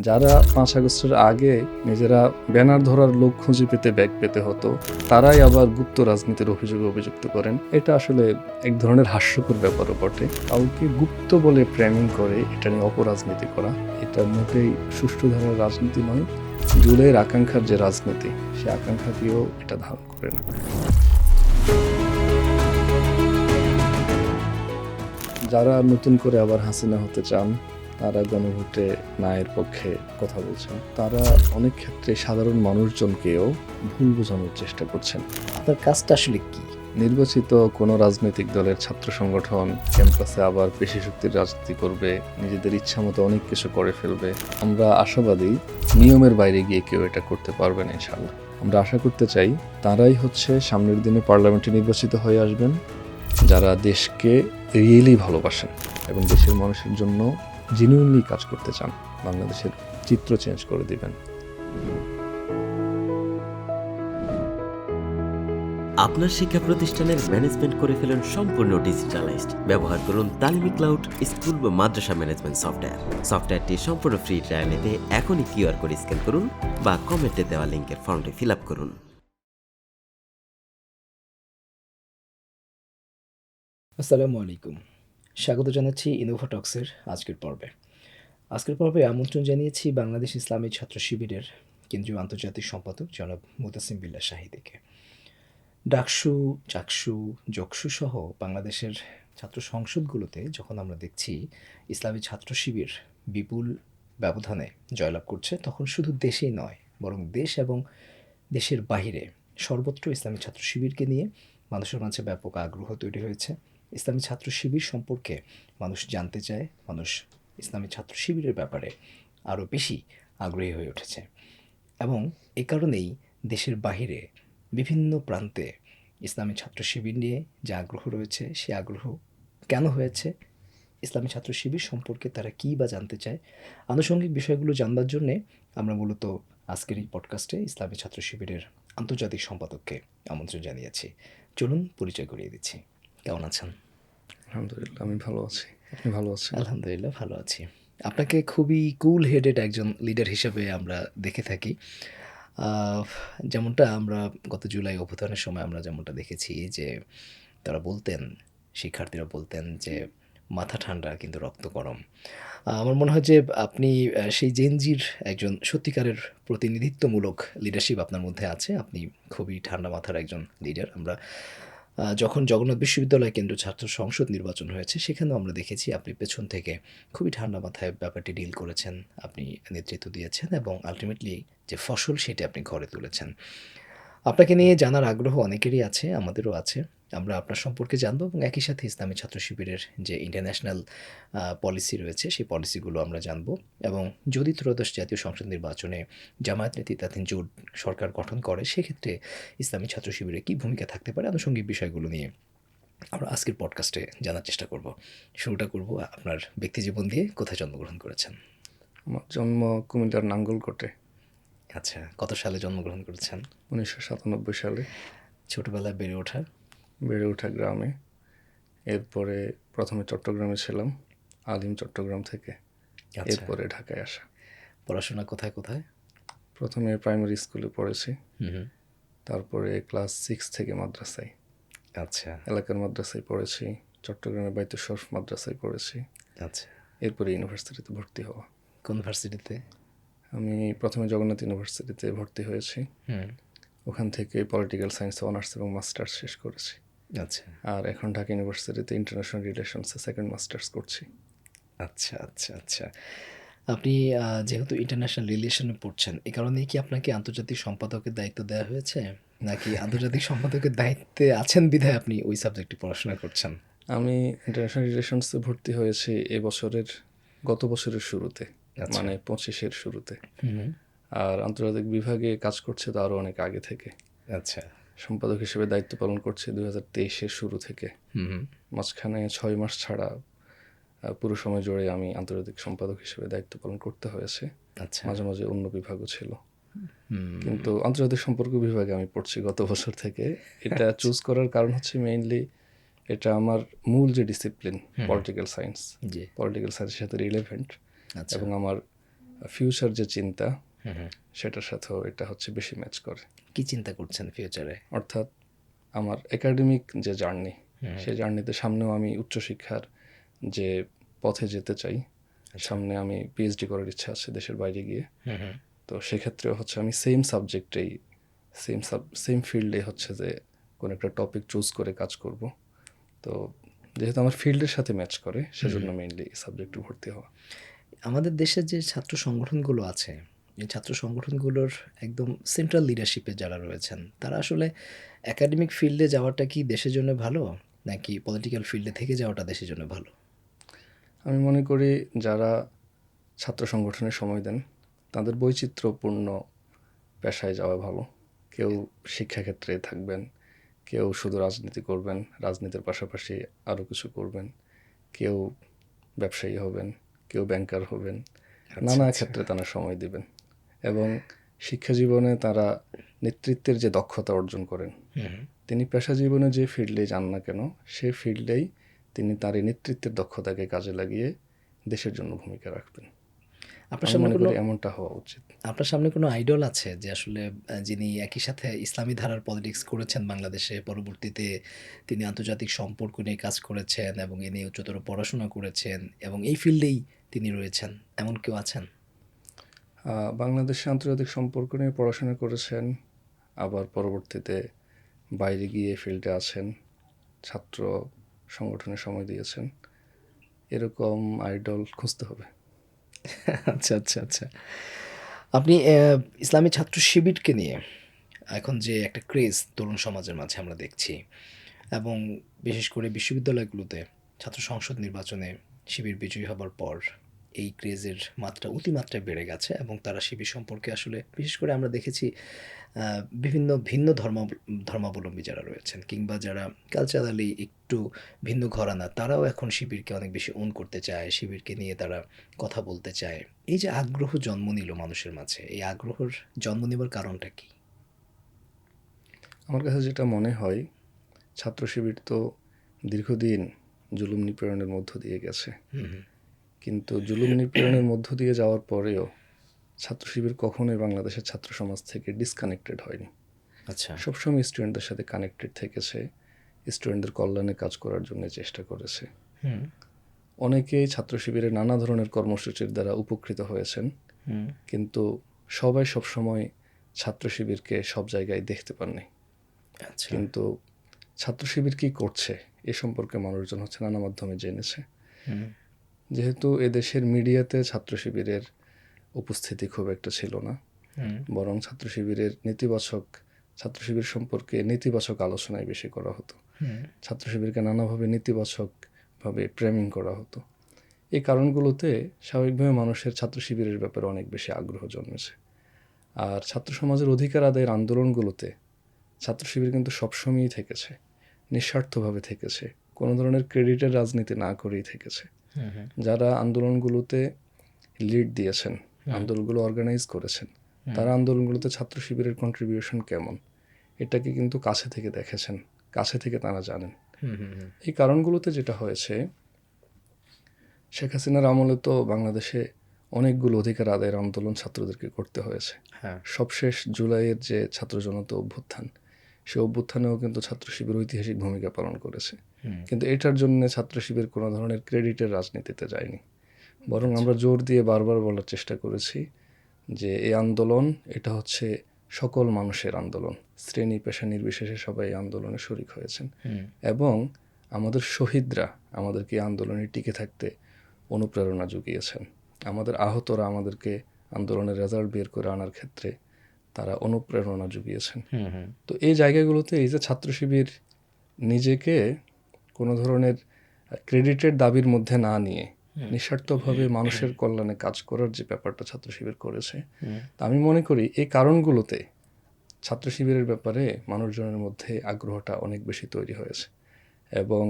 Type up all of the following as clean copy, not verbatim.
যারা 5 আগস্টের আগে নিজেরা ব্যানার ধরার লোক খুঁজে পেতে ব্যাগ পেতে হতো, তারাই আবার গুপ্ত রাজনীতির অভিযোগে অভিযুক্ত করেন। এটা আসলে এক ধরনের হাস্যকর ব্যাপারও বটে। কাউকে গুপ্ত বলে ফ্রেমিং করে এটা নিয়ে অপরাজনীতি করা, এটা মোটেই সুষ্ঠু ধারার রাজনীতি নয়। জুলাইয়ের আকাঙ্ক্ষার যে রাজনীতি, সে আকাঙ্ক্ষাকেও এটা ধারণ করে না। যারা নতুন করে আবার হাসিনা হতে চান, তারা গণভোটে নায়ের পক্ষে কথা বলছেন। তারা অনেক ক্ষেত্রে সাধারণ মানুষজনকেও ভুল বোঝানোর চেষ্টা করছেন। আপনার কাজটা আসলে কি? নির্বাচিত কোনো রাজনৈতিক দলের ছাত্র সংগঠন ক্যাম্পাসে আবার পেশি শক্তির রাজনীতি করবে, নিজেদের ইচ্ছা মতো অনেক কিছু করে ফেলবে। আমরা আশাবাদী নিয়মের বাইরে গিয়ে কেউ এটা করতে পারবে না ইনশাআল্লাহ। আমরা আশা করতে চাই তারাই হচ্ছে সামনের দিনে পার্লামেন্টে নির্বাচিত হয়ে আসবেন, যারা দেশকে রিয়েলি ভালোবাসেন এবং দেশের মানুষের জন্য জেনুইনলি কাজ করতে চান, বাংলাদেশের চিত্র চেঞ্জ করে দিবেন। আপনার শিক্ষা প্রতিষ্ঠানের ম্যানেজমেন্ট করে ফেলুন সম্পূর্ণ ডিজিটালাইজড। ব্যবহার করুন তালিমি ক্লাউড স্কুল বা মাদ্রাসা ম্যানেজমেন্ট সফটওয়্যার। সফটওয়্যারটি সম্পূর্ণ ফ্রি ট্রায়াল নিতে এখনই কিউআর কোড স্ক্যান করুন বা কমেন্টে দেওয়া লিঙ্কের ফর্মটি ফিল আপ করুন। আসসালামু আলাইকুম, স্বাগত জানাচ্ছি ইনোভোটক্সের আজকের পর্বে আমন্ত্রণ জানিয়েছি বাংলাদেশ ইসলামী ছাত্র শিবিরের কেন্দ্রীয় আন্তর্জাতিক সম্পাদক জনাব মুতাসিম বিল্লাহ শাহিদকে। ডাকসু, চাকসু, জকসু সহ বাংলাদেশের ছাত্র সংসদগুলোতে যখন আমরা দেখছি ইসলামী ছাত্র শিবির বিপুল ব্যবধানে জয়লাভ করছে, তখন শুধু দেশেই নয় বরং দেশ এবং দেশের বাহিরে সর্বত্র ইসলামী ছাত্র শিবিরকে নিয়ে মানুষের মাঝে ব্যাপক আগ্রহ তৈরি হয়েছে। ইসলামী ছাত্র শিবির সম্পর্কে মানুষ জানতে চায়, মানুষ ইসলামী ছাত্র শিবিরের ব্যাপারে আরও বেশি আগ্রহী হয়ে উঠেছে এবং এ কারণেই দেশের বাহিরে বিভিন্ন প্রান্তে ইসলামী ছাত্র শিবির নিয়ে যে আগ্রহ রয়েছে, সে আগ্রহ কেন হয়েছে, ইসলামী ছাত্র শিবির সম্পর্কে তারা কী বা জানতে চায়, আনুষঙ্গিক বিষয়গুলো জানবার জন্যে আমরা মূলত আজকের এই পডকাস্টে ইসলামী ছাত্র শিবিরের আন্তর্জাতিক সম্পাদককে আমন্ত্রণ জানিয়েছি। চলুন পরিচয় করিয়ে দিচ্ছি। কেমন আছেন? আলহামদুলিল্লাহ, আমি ভালো আছি। আপনি ভালো আছেন? আলহামদুলিল্লাহ, ভালো আছি। আপনাকে খুবই কুল হেডেড একজন লিডার হিসেবে আমরা দেখে থাকি। আহ, যেমনটা আমরা গত জুলাই অভ্যুত্থানের সময় আমরা যেমনটা দেখেছি যে শিক্ষার্থীরা বলতেন যে মাথা ঠান্ডা কিন্তু রক্ত গরম। আমার মনে হয় যে আপনি সেই জেনজির একজন সত্যিকারের প্রতিনিধিত্বমূলক লিডারশিপ আপনার মধ্যে আছে। আপনি খুবই ঠান্ডা মাথার একজন লিডার। আমরা যখন জগন্নাথ বিশ্ববিদ্যালয় কেন্দ্রীয় ছাত্র সংসদ নির্বাচন হয়েছে, সেখানেও আমরা দেখেছি আপনি পেছন থেকে খুবই ঠান্ডা মাথায় ব্যাপারটি ডিল করেছেন, আপনি নেতৃত্ব দিয়েছেন এবং আলটিমেটলি যে ফসল সেটি আপনি ঘরে তুলেছেন। আপনাকে নিয়ে জানার আগ্রহ অনেকেরই আছে, আমাদেরও আছে। আমরা আপনার সম্পর্কে জানবো এবং একই সাথে ইসলামী ছাত্র শিবিরের যে ইন্টারন্যাশনাল পলিসি রয়েছে, সেই পলিসিগুলো আমরা জানবো এবং যদি ত্রয়োদশ জাতীয় সংসদ নির্বাচনে জামায়াত নেতৃত্বাধীন জোট সরকার গঠন করে, সেক্ষেত্রে ইসলামী ছাত্র শিবিরের কী ভূমিকা থাকতে পারে, আনুষঙ্গিক বিষয়গুলো নিয়ে আমরা আজকের পডকাস্টে জানার চেষ্টা করব। শুরুটা করব আপনার ব্যক্তিজীবন দিয়ে। কোথায় জন্মগ্রহণ করেছেন? আমার জন্ম কুমিল্লার নাঙ্গলকোটে। আচ্ছা, কত সালে জন্মগ্রহণ করেছেন? 1997 সালে। ছোটোবেলায় বেড়ে ওঠা গ্রামে। এরপরে প্রথমে চট্টগ্রামে ছিলাম, আলিম চট্টগ্রাম থেকে। এরপরে ঢাকায় আসা। পড়াশোনা কোথায় কোথায়? প্রথমে প্রাইমারি স্কুলে পড়েছি, তারপরে ক্লাস 6 থেকে মাদ্রাসায়। আচ্ছা, এলাকার মাদ্রাসায় পড়েছি, চট্টগ্রামের বাইতুল শরফ মাদ্রাসায় পড়েছি। আচ্ছা। এরপরে ইউনিভার্সিটিতে ভর্তি হওয়া। কোন ভার্সিটিতে? আমি প্রথমে জগন্নাথ ইউনিভার্সিটিতে ভর্তি হয়েছি, ওখান থেকে পলিটিক্যাল সায়েন্সে অনার্স এবং মাস্টার্স শেষ করেছি। আচ্ছা, আর এখন ঢাকা ইউনিভার্সিটিতে ইন্টারন্যাশনাল রিলেশনসে সেকেন্ড মাস্টার্স করছি। আচ্ছা, আচ্ছা, আচ্ছা। আপনি যেহেতু ইন্টারন্যাশনাল রিলেশনে পড়ছেন, এ কারণেই কি আপনাকে আন্তর্জাতিক সম্পাদকের দায়িত্ব দেওয়া হয়েছে? নাকি আন্তর্জাতিক সম্পাদকের দায়িত্বে আছেন বিধায় আপনি ওই সাবজেক্টে পড়াশোনা করছেন? আমি ইন্টারন্যাশনাল রিলেশনসে ভর্তি হয়েছি গত বছরের শুরুতে, মানে 25-এর শুরুতে। আর আন্তর্জাতিক বিভাগে কাজ করছে তো আরও অনেক আগে থেকে। আচ্ছা, সম্পাদক হিসেবে দায়িত্ব পালন করছে 2023-এর শুরু থেকে। মাঝখানে 6 মাস ছাড়া পুরো সময় জুড়ে আমি আন্তর্জাতিক সম্পাদক হিসেবে দায়িত্ব পালন করতে হয়েছে। আচ্ছা। মাঝে মাঝে অন্য বিভাগও ছিল, কিন্তু আন্তর্জাতিক সম্পর্ক বিভাগে আমি পড়ছি গত বছর থেকে। এটা চুজ করার কারণ হচ্ছে মেইনলি এটা আমার মূল যে ডিসিপ্লিন পলিটিক্যাল সায়েন্স, পলিটিক্যাল সায়েন্সের সাথে রিলেভেন্ট এবং আমার ফিউচার যে চিন্তা হুম হুম। সেটার সাথেও এটা হচ্ছে বেশি ম্যাচ করে। কি চিন্তা করছেন ফিউচারে? অর্থাৎ আমার একাডেমিক যে জার্নি, হুম। সেই জার্নিতে সামনেও আমি উচ্চশিক্ষার যে পথে যেতে চাই, আচ্ছা। সামনে আমি পিএইচডি করার ইচ্ছা আছে দেশের বাইরে গিয়ে। হুম হুম। তো সেক্ষেত্রেও হচ্ছে আমি সেম সাবজেক্টেই সেম ফিল্ডে হচ্ছে যে কোনো একটা টপিক চুজ করে কাজ করব। তো যেহেতু আমার ফিল্ডের সাথে ম্যাচ করে, সেজন্য মেইনলি এই সাবজেক্টে ভর্তি হওয়া। আমাদের দেশের যে ছাত্র সংগঠনগুলো আছে, এই ছাত্র সংগঠনগুলোর একদম সেন্ট্রাল লিডারশিপে যারা রয়েছেন, তারা আসলে একাডেমিক ফিল্ডে যাওয়াটা কি দেশের জন্য ভালো, নাকি পলিটিক্যাল ফিল্ডে থেকে যাওয়াটা দেশের জন্য ভালো? আমি মনে করি যারা ছাত্র সংগঠনে সময় দেন তাদের বৈচিত্র্যপূর্ণ পেশায় যাওয়া ভালো। কেউ শিক্ষাক্ষেত্রে থাকবেন, কেউ শুধু রাজনীতি করবেন, রাজনীতির পাশাপাশি আরও কিছু করবেন, কেউ ব্যবসায়ী হবেন, কেউ ব্যাংকার হবেন, নানা ক্ষেত্রে তারা সময় দিবেন এবং শিক্ষা জীবনে তারা নেতৃত্বের যে দক্ষতা অর্জন করেন, তিনি পেশা জীবনে যে ফিল্ডে যান না কেন সেই ফিল্ডেই তিনি তার এই নেতৃত্বের দক্ষতাকে কাজে লাগিয়ে দেশের জন্য ভূমিকা রাখবেন। আপনার আমি সামনে মনে কোনো করি এমনটা হওয়া উচিত। আপনার সামনে কোনো আইডল আছে যে আসলে যিনি একই সাথে ইসলামী ধারার পলিটিক্স করেছেন বাংলাদেশে, পরবর্তীতে তিনি আন্তর্জাতিক সম্পর্ক নিয়ে কাজ করেছেন এবং এ নিয়ে উচ্চতর পড়াশোনা করেছেন এবং এই ফিল্ডেই তিনি রয়েছেন, এমন কেউ আছেন? বাংলাদেশে আন্তর্জাতিক সম্পর্ক নিয়ে পড়াশোনা করেছেন, আবার পরবর্তীতে বাইরে গিয়ে ফিল্ডে আছেন, ছাত্র সংগঠনে সময় দিয়েছেন। এরকম আইডল খুঁজতে হবে। আচ্ছা আচ্ছা আচ্ছা। আপনি ইসলামী ছাত্র শিবিরকে নিয়ে এখন যে একটা ক্রেজ তরুণ সমাজের মাঝে আমরা দেখছি, এবং বিশেষ করে বিশ্ববিদ্যালয়গুলোতে ছাত্র সংসদ নির্বাচনে শিবির বিজয়ী হবার পর এই ক্রেজের মাত্রা অতিমাত্রায় বেড়ে গেছে এবং তারা শিবির সম্পর্কে আসলে বিশেষ করে আমরা দেখেছি বিভিন্ন ভিন্ন ধর্মাবলম্বী যারা রয়েছেন কিংবা যারা কালচারালি একটু ভিন্ন ঘরানা, তারাও এখন শিবিরকে অনেক বেশি ওন করতে চায়, শিবিরকে নিয়ে তারা কথা বলতে চায়। এই যে আগ্রহ জন্ম নিল মানুষের মাঝে, এই আগ্রহের জন্ম নেবার কারণটা কি? আমার কাছে যেটা মনে হয়, ছাত্র শিবির তো দীর্ঘদিন জুলুম নিপীড়নের মধ্য দিয়ে গেছে, কিন্তু জুলুম নিপীড়নের মধ্য দিয়ে যাওয়ার পরেও ছাত্র শিবির কখনোই বাংলাদেশের ছাত্র সমাজ থেকে ডিসকানেক্টেড হয়নি। আচ্ছা। সবসময় স্টুডেন্টদের সাথে কানেক্টেড থেকেছে, স্টুডেন্টদের কল্যাণে কাজ করার জন্য চেষ্টা করেছে। অনেকেই ছাত্র শিবিরের নানা ধরনের কর্মসূচির দ্বারা উপকৃত হয়েছেন, কিন্তু সবাই সবসময় ছাত্র শিবিরকে সব জায়গায় দেখতে পাননি। আচ্ছা। কিন্তু ছাত্র শিবির কী করছে এ সম্পর্কে মানুষজন হচ্ছে নানা মাধ্যমে জেনেছে। যেহেতু এদেশের মিডিয়াতে ছাত্র শিবিরের উপস্থিতি খুব একটা ছিল না, বরং ছাত্র শিবিরের ছাত্র শিবির সম্পর্কে নেতিবাচক আলোচনায় বেশি করা হতো, ছাত্র শিবিরকে নানাভাবে নেতিবাচকভাবে প্রেমিং করা হতো। এই কারণগুলোতে স্বাভাবিকভাবে মানুষের ছাত্র শিবিরের ব্যাপারে অনেক বেশি আগ্রহ জন্মেছে। আর ছাত্র সমাজের অধিকার আদায়ের আন্দোলনগুলোতে ছাত্র শিবির কিন্তু সবসময়ই থেকেছে, নিঃস্বার্থভাবে থেকেছে, কোনো ধরনের ক্রেডিটের রাজনীতি না করেই থেকেছে। যারা আন্দোলনগুলোতে লিড দিয়েছেন, আন্দোলনগুলো অর্গানাইজ করেছেন, তারা আন্দোলনগুলোতে ছাত্র শিবিরের কন্ট্রিবিউশন কেমন এটাকে কিন্তু কাছে থেকে দেখেছেন, কাছে থেকে তারা জানেন। এই কারণগুলোতে যেটা হয়েছে, শেখ হাসিনার আমলে তো বাংলাদেশে অনেকগুলো অধিকার আদায়ের আন্দোলন ছাত্রদেরকে করতে হয়েছে। সবশেষ জুলাইয়ের যে ছাত্র জনতা অভ্যুত্থান, সে অভ্যুত্থানেও কিন্তু ছাত্র শিবির ঐতিহাসিক ভূমিকা পালন করেছে। কিন্তু এটার জন্য ছাত্র শিবির কোনো ধরনের ক্রেডিটের রাজনীতিতে যায়নি, বরং আমরা জোর দিয়ে বারবার বলার চেষ্টা করেছি যে এই আন্দোলন এটা হচ্ছে সকল মানুষের আন্দোলন, শ্রেণী পেশা নির্বিশেষে সবাই এই আন্দোলনে শরিক হয়েছেন এবং আমাদের শহীদরা আমাদেরকে এই আন্দোলনে টিকে থাকতে অনুপ্রেরণা জুগিয়েছেন। আমাদের আহতরা আমাদেরকে আন্দোলনের রেজাল্ট বের করে আনার ক্ষেত্রে তারা অনুপ্রেরণা জুগিয়েছেন। তো এই জায়গাগুলোতে এই যে ছাত্র শিবির নিজেকে কোনো ধরনের ক্রেডিটের দাবির মধ্যে না নিয়ে নিঃস্বার্থভাবে মানুষের কল্যাণে কাজ করার যে ব্যাপারটা ছাত্র শিবির করেছে, তা আমি মনে করি এই কারণগুলোতে ছাত্র শিবিরের ব্যাপারে মানুষজনের মধ্যে আগ্রহটা অনেক বেশি তৈরি হয়েছে। এবং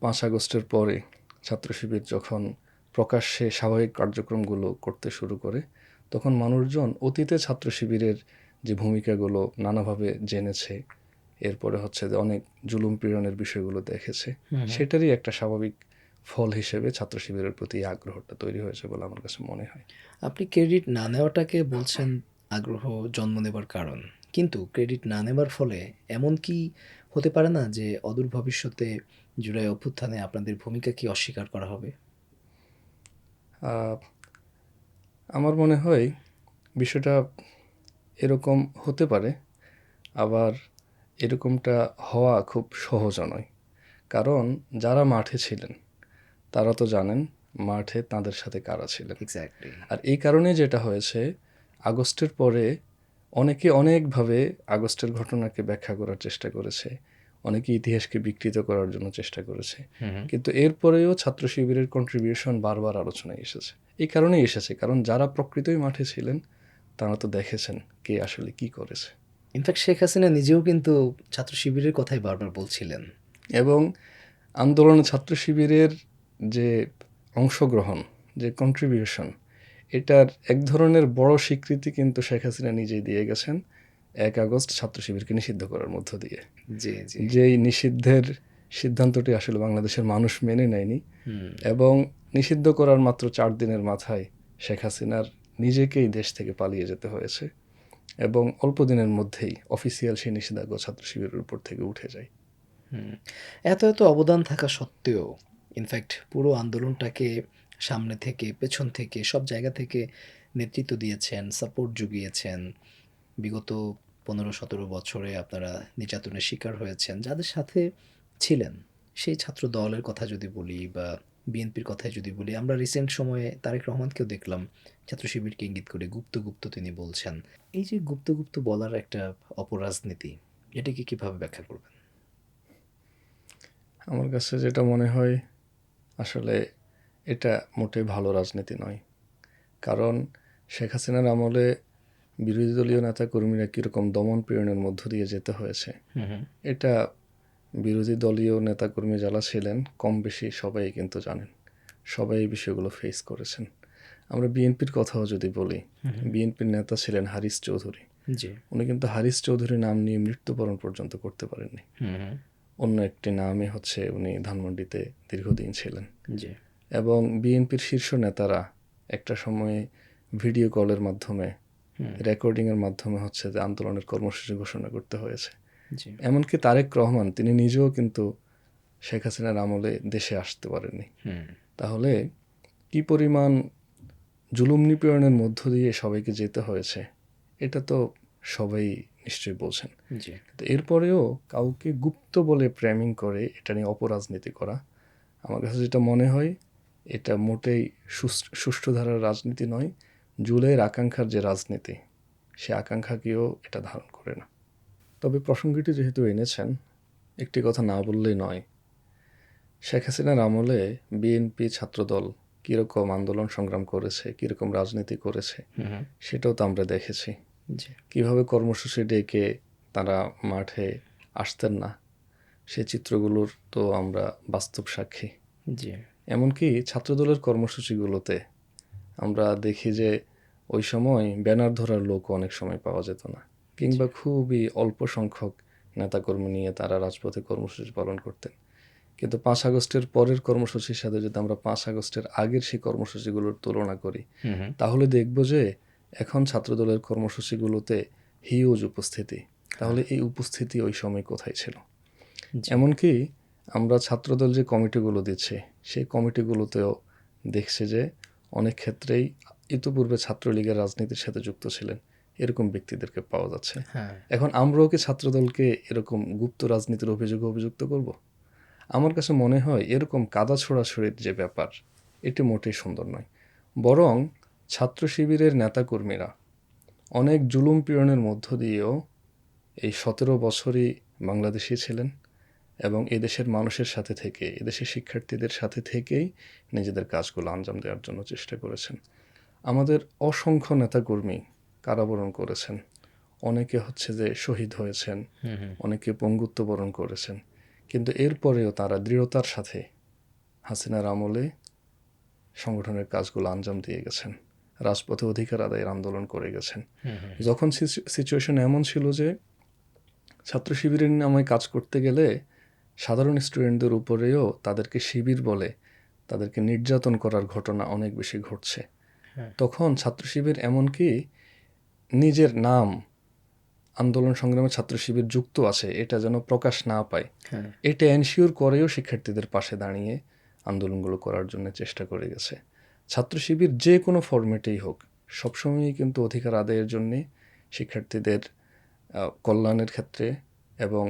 5 আগস্টের পরে ছাত্র শিবির যখন প্রকাশ্যে স্বাভাবিক কার্যক্রমগুলো করতে শুরু করে, তখন মানুষজন অতীতে ছাত্র শিবিরের যে ভূমিকাগুলো নানাভাবে জেনেছে, এরপরে হচ্ছে যে অনেক জুলুম পীড়নের বিষয়গুলো দেখেছে, সেটারই একটা স্বাভাবিক ফল হিসেবে ছাত্র শিবিরের প্রতি এই আগ্রহটা তৈরি হয়েছে বলে আমার কাছে মনে হয়। আপনি ক্রেডিট না নেওয়াটাকে বলছেন আগ্রহ জন্ম নেবার কারণ, কিন্তু ক্রেডিট না নেবার ফলে এমন কি হতে পারে না যে অদূর ভবিষ্যতে জুলাই অভ্যুত্থানে আপনাদের ভূমিকা কি অস্বীকার করা হবে? আহ, আমার মনে হয় বিষয়টা এরকম হতে পারে, আবার এরকমটা হওয়া খুব সহজও নয়। কারণ যারা মাঠে ছিলেন তারা তো জানেন মাঠে তাদের সাথে কারা ছিলেন। এক্স্যাক্টলি। আর এই কারণে যেটা হয়েছে, আগস্টের পরে অনেকে অনেকভাবে আগস্টের ঘটনাকে ব্যাখ্যা করার চেষ্টা করেছে, অনেকে ইতিহাসকে বিকৃত করার জন্য চেষ্টা করেছে, কিন্তু এরপরেও ছাত্র শিবিরের কন্ট্রিবিউশন বারবার আলোচনায় এসেছে। এই কারণেই এসেছে কারণ যারা প্রকৃতই মাঠে ছিলেন তারা তো দেখেছেন কে আসলে কি করেছে। ইনফ্যাক্ট শেখ হাসিনা নিজেও কিন্তু ছাত্র শিবিরের কথাই বারবার বলছিলেন। এবং আন্দোলনে ছাত্র শিবিরের যে অংশগ্রহণ, যে কন্ট্রিবিউশন, এটার এক ধরনের বড় স্বীকৃতি কিন্তু শেখ হাসিনা নিজেই দিয়ে গেছেন 1 আগস্ট ছাত্র শিবিরকে নিষিদ্ধ করার মধ্য দিয়ে। জি জি। যেই নিষিদ্ধের সিদ্ধান্তটি আসলে বাংলাদেশের মানুষ মেনে নেয়নি, এবং নিষিদ্ধ করার মাত্র 4 দিনের মাথায় শেখ হাসিনার নিজেকেই দেশ থেকে পালিয়ে যেতে হয়েছে, এবং অল্প দিনের মধ্যেই অফিসিয়াল সেই নিষেধাজ্ঞা ছাত্র শিবিরের উপর থেকে উঠে যায়। এত এত অবদান থাকা সত্ত্বেও ইনফ্যাক্ট পুরো আন্দোলনটাকে সামনে থেকে পেছন থেকে সব জায়গা থেকে নেতৃত্ব দিয়েছেন, সাপোর্ট জুগিয়েছেন। বিগত 15-17 বছরে আপনারা নির্যাতনের শিকার হয়েছেন, যাদের সাথে ছিলেন সেই ছাত্র দলের কথা যদি বলি বা বিএনপির কথাই যদি বলি, আমরা রিসেন্ট সময়ে তারেক রহমানকেও দেখলাম ছাত্র শিবিরকে ইঙ্গিত করে গুপ্ত গুপ্ত তিনি বলছেন। এই যে গুপ্ত গুপ্ত বলার একটা অপরাজনীতি, এটাকে কিভাবে ব্যাখ্যা করবেন? আমার কাছে যেটা মনে হয়, আসলে এটা মোটেই ভালো রাজনীতি নয়। কারণ শেখ হাসিনার আমলে বিরোধী দলীয় নেতাকর্মীরা কীরকম দমন পীড়নের মধ্য দিয়ে যেতে হয়েছে, এটা বিরোধী দলীয় নেতাকর্মী যারা ছিলেন কম বেশি সবাই কিন্তু জানেন, সবাই এই বিষয়গুলো ফেস করেছেন। আমরা বিএনপির কথাও যদি বলি, বিএনপির নেতা ছিলেন হারিস চৌধুরী। জি। উনি কিন্তু হারিস চৌধুরী নাম নিয়ে মৃত্যুবরণ পর্যন্ত করতে পারেননি। অন্য একটি নামে হচ্ছে উনি ধানমন্ডিতে দীর্ঘদিন ছিলেন। জি। এবং বিএনপির শীর্ষ নেতারা একটা সময়ে ভিডিও কলের মাধ্যমে, রেকর্ডিংয়ের মাধ্যমে হচ্ছে যে আন্দোলনের কর্মসূচি ঘোষণা করতে হয়েছে। জি। এমনকি তারেক রহমান তিনি নিজেও কিন্তু শেখ হাসিনার আমলে দেশে আসতে পারেননি। তাহলে কি পরিমাণ জুলুম নিপীড়নের মধ্য দিয়ে সবাইকে যেতে হয়েছে, এটা তো সবাই নিশ্চয়ই বলছেন। জি। তো এরপরেও কাউকে গুপ্ত বলে প্রেমিং করে এটা নিয়ে অপরাজনীতি করা, আমার কাছে যেটা মনে হয় এটা মোটেই সুষ্ঠু ধারার রাজনীতি নয়। জুলাইয়ের আকাঙ্ক্ষার যে রাজনীতি, সে আকাঙ্ক্ষাকেও এটা ধারণ করে না। তবে প্রসঙ্গটি যেহেতু এনেছেন, একটি কথা না বললেই নয়। শেখ হাসিনার আমলে বিএনপি ছাত্রদল কীরকম আন্দোলন সংগ্রাম করেছে, কীরকম রাজনীতি করেছে, সেটাও তো আমরা দেখেছি। কীভাবে কর্মসূচি ডেকে তারা মাঠে আসতেন না, সে চিত্রগুলোর তো আমরা বাস্তব সাক্ষী। জি। এমনকি ছাত্রদলের কর্মসূচিগুলোতে আমরা দেখি যে ওই সময় ব্যানার ধরার লোকও অনেক সময় পাওয়া যেত না, কিংবা খুবই অল্প সংখ্যক নেতাকর্মী নিয়ে তারা রাজপথে কর্মসূচি পালন করতেন। কিন্তু 5 আগস্টের পরের কর্মসূচির সাথে যদি আমরা 5 আগস্টের আগের সেই কর্মসূচিগুলোর তুলনা করি, তাহলে দেখব যে এখন ছাত্রদলের কর্মসূচিগুলোতে হিউজ উপস্থিতি। তাহলে এই উপস্থিতি ওই সময় কোথায় ছিল? এমনকি আমরা ছাত্রদল যে কমিটিগুলো দিচ্ছে, সেই কমিটিগুলোতেও দেখছে যে অনেক ক্ষেত্রেই ইতিপূর্বে ছাত্রলীগের রাজনীতির সাথে যুক্ত ছিলেন এরকম ব্যক্তিদেরকে পাওয়া যাচ্ছে। এখন আমরাও কি ছাত্রদলকে এরকম গুপ্ত রাজনীতির অভিযোগে অভিযুক্ত করব? আমার কাছে মনে হয় এরকম কাদা ছোড়াছড়ির যে ব্যাপার, এটি মোটেই সুন্দর নয়। বরং ছাত্র শিবিরের নেতাকর্মীরা অনেক জুলুম পীড়নের মধ্য দিয়েও এই 17 বছরই বাংলাদেশি ছিলেন, এবং এদেশের মানুষের সাথে থেকে, এদেশের শিক্ষার্থীদের সাথে থেকেই নিজেদের কাজগুলো আঞ্জাম দেওয়ার জন্য চেষ্টা করেছেন। আমাদের অসংখ্য নেতাকর্মী কারাবরণ করেছেন, অনেকে হচ্ছে যে শহীদ হয়েছেন, অনেকে পঙ্গুত্ব বরণ করেছেন, কিন্তু এরপরেও তারা দৃঢ়তার সাথে হাসিনার আমলে সংগঠনের কাজগুলো আঞ্জাম দিয়ে গেছেন, রাজপথে অধিকার আদায়ের আন্দোলন করে গেছেন। যখন সিচুয়েশন এমন ছিল যে ছাত্র শিবিরের নামে কাজ করতে গেলে সাধারণ স্টুডেন্টদের উপরেও তাদেরকে শিবির বলে তাদেরকে নির্যাতন করার ঘটনা অনেক বেশি ঘটছে। হ্যাঁ। তখন ছাত্র শিবির এমনকি নিজের নাম আন্দোলন সংগ্রামে ছাত্র শিবির যুক্ত আছে এটা যেন প্রকাশ না পায়, হ্যাঁ। এটা এনশিওর করেও শিক্ষার্থীদের পাশে দাঁড়িয়ে আন্দোলনগুলো করার জন্য চেষ্টা করে গেছে। ছাত্র শিবির যে কোনো ফরম্যাটেই হোক সবসময়ই কিন্তু অধিকার আদায়ের জন্যে শিক্ষার্থীদের কল্যাণের ক্ষেত্রে এবং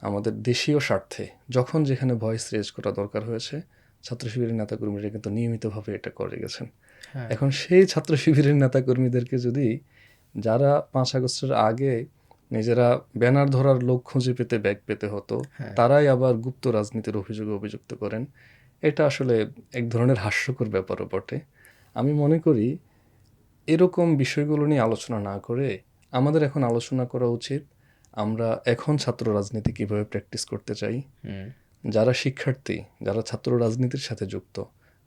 আমাদের দেশীয় স্বার্থে যখন যেখানে ভয়েস রেজ করা দরকার হয়েছে ছাত্র শিবিরের নেতাকর্মীরা কিন্তু নিয়মিতভাবে এটা করে গেছেন। হ্যাঁ। এখন সেই ছাত্র শিবিরের নেতাকর্মীদেরকে যদি যারা 5 আগস্টের আগে নিজেরা ব্যানার ধরার লোক খুঁজে পেতে ব্যাগ পেতে হতো, হ্যাঁ। তারাই আবার গুপ্ত রাজনীতির অভিযোগে অভিযুক্ত করেন, এটা আসলে এক ধরনের হাস্যকর ব্যাপারও বটে। আমি মনে করি এরকম বিষয়গুলো নিয়ে আলোচনা না করে আমাদের এখন আলোচনা করা উচিত আমরা এখন ছাত্র রাজনীতি কিভাবে প্র্যাকটিস করতে চাই। হুম। যারা শিক্ষার্থী, যারা ছাত্র রাজনীতির সাথে যুক্ত,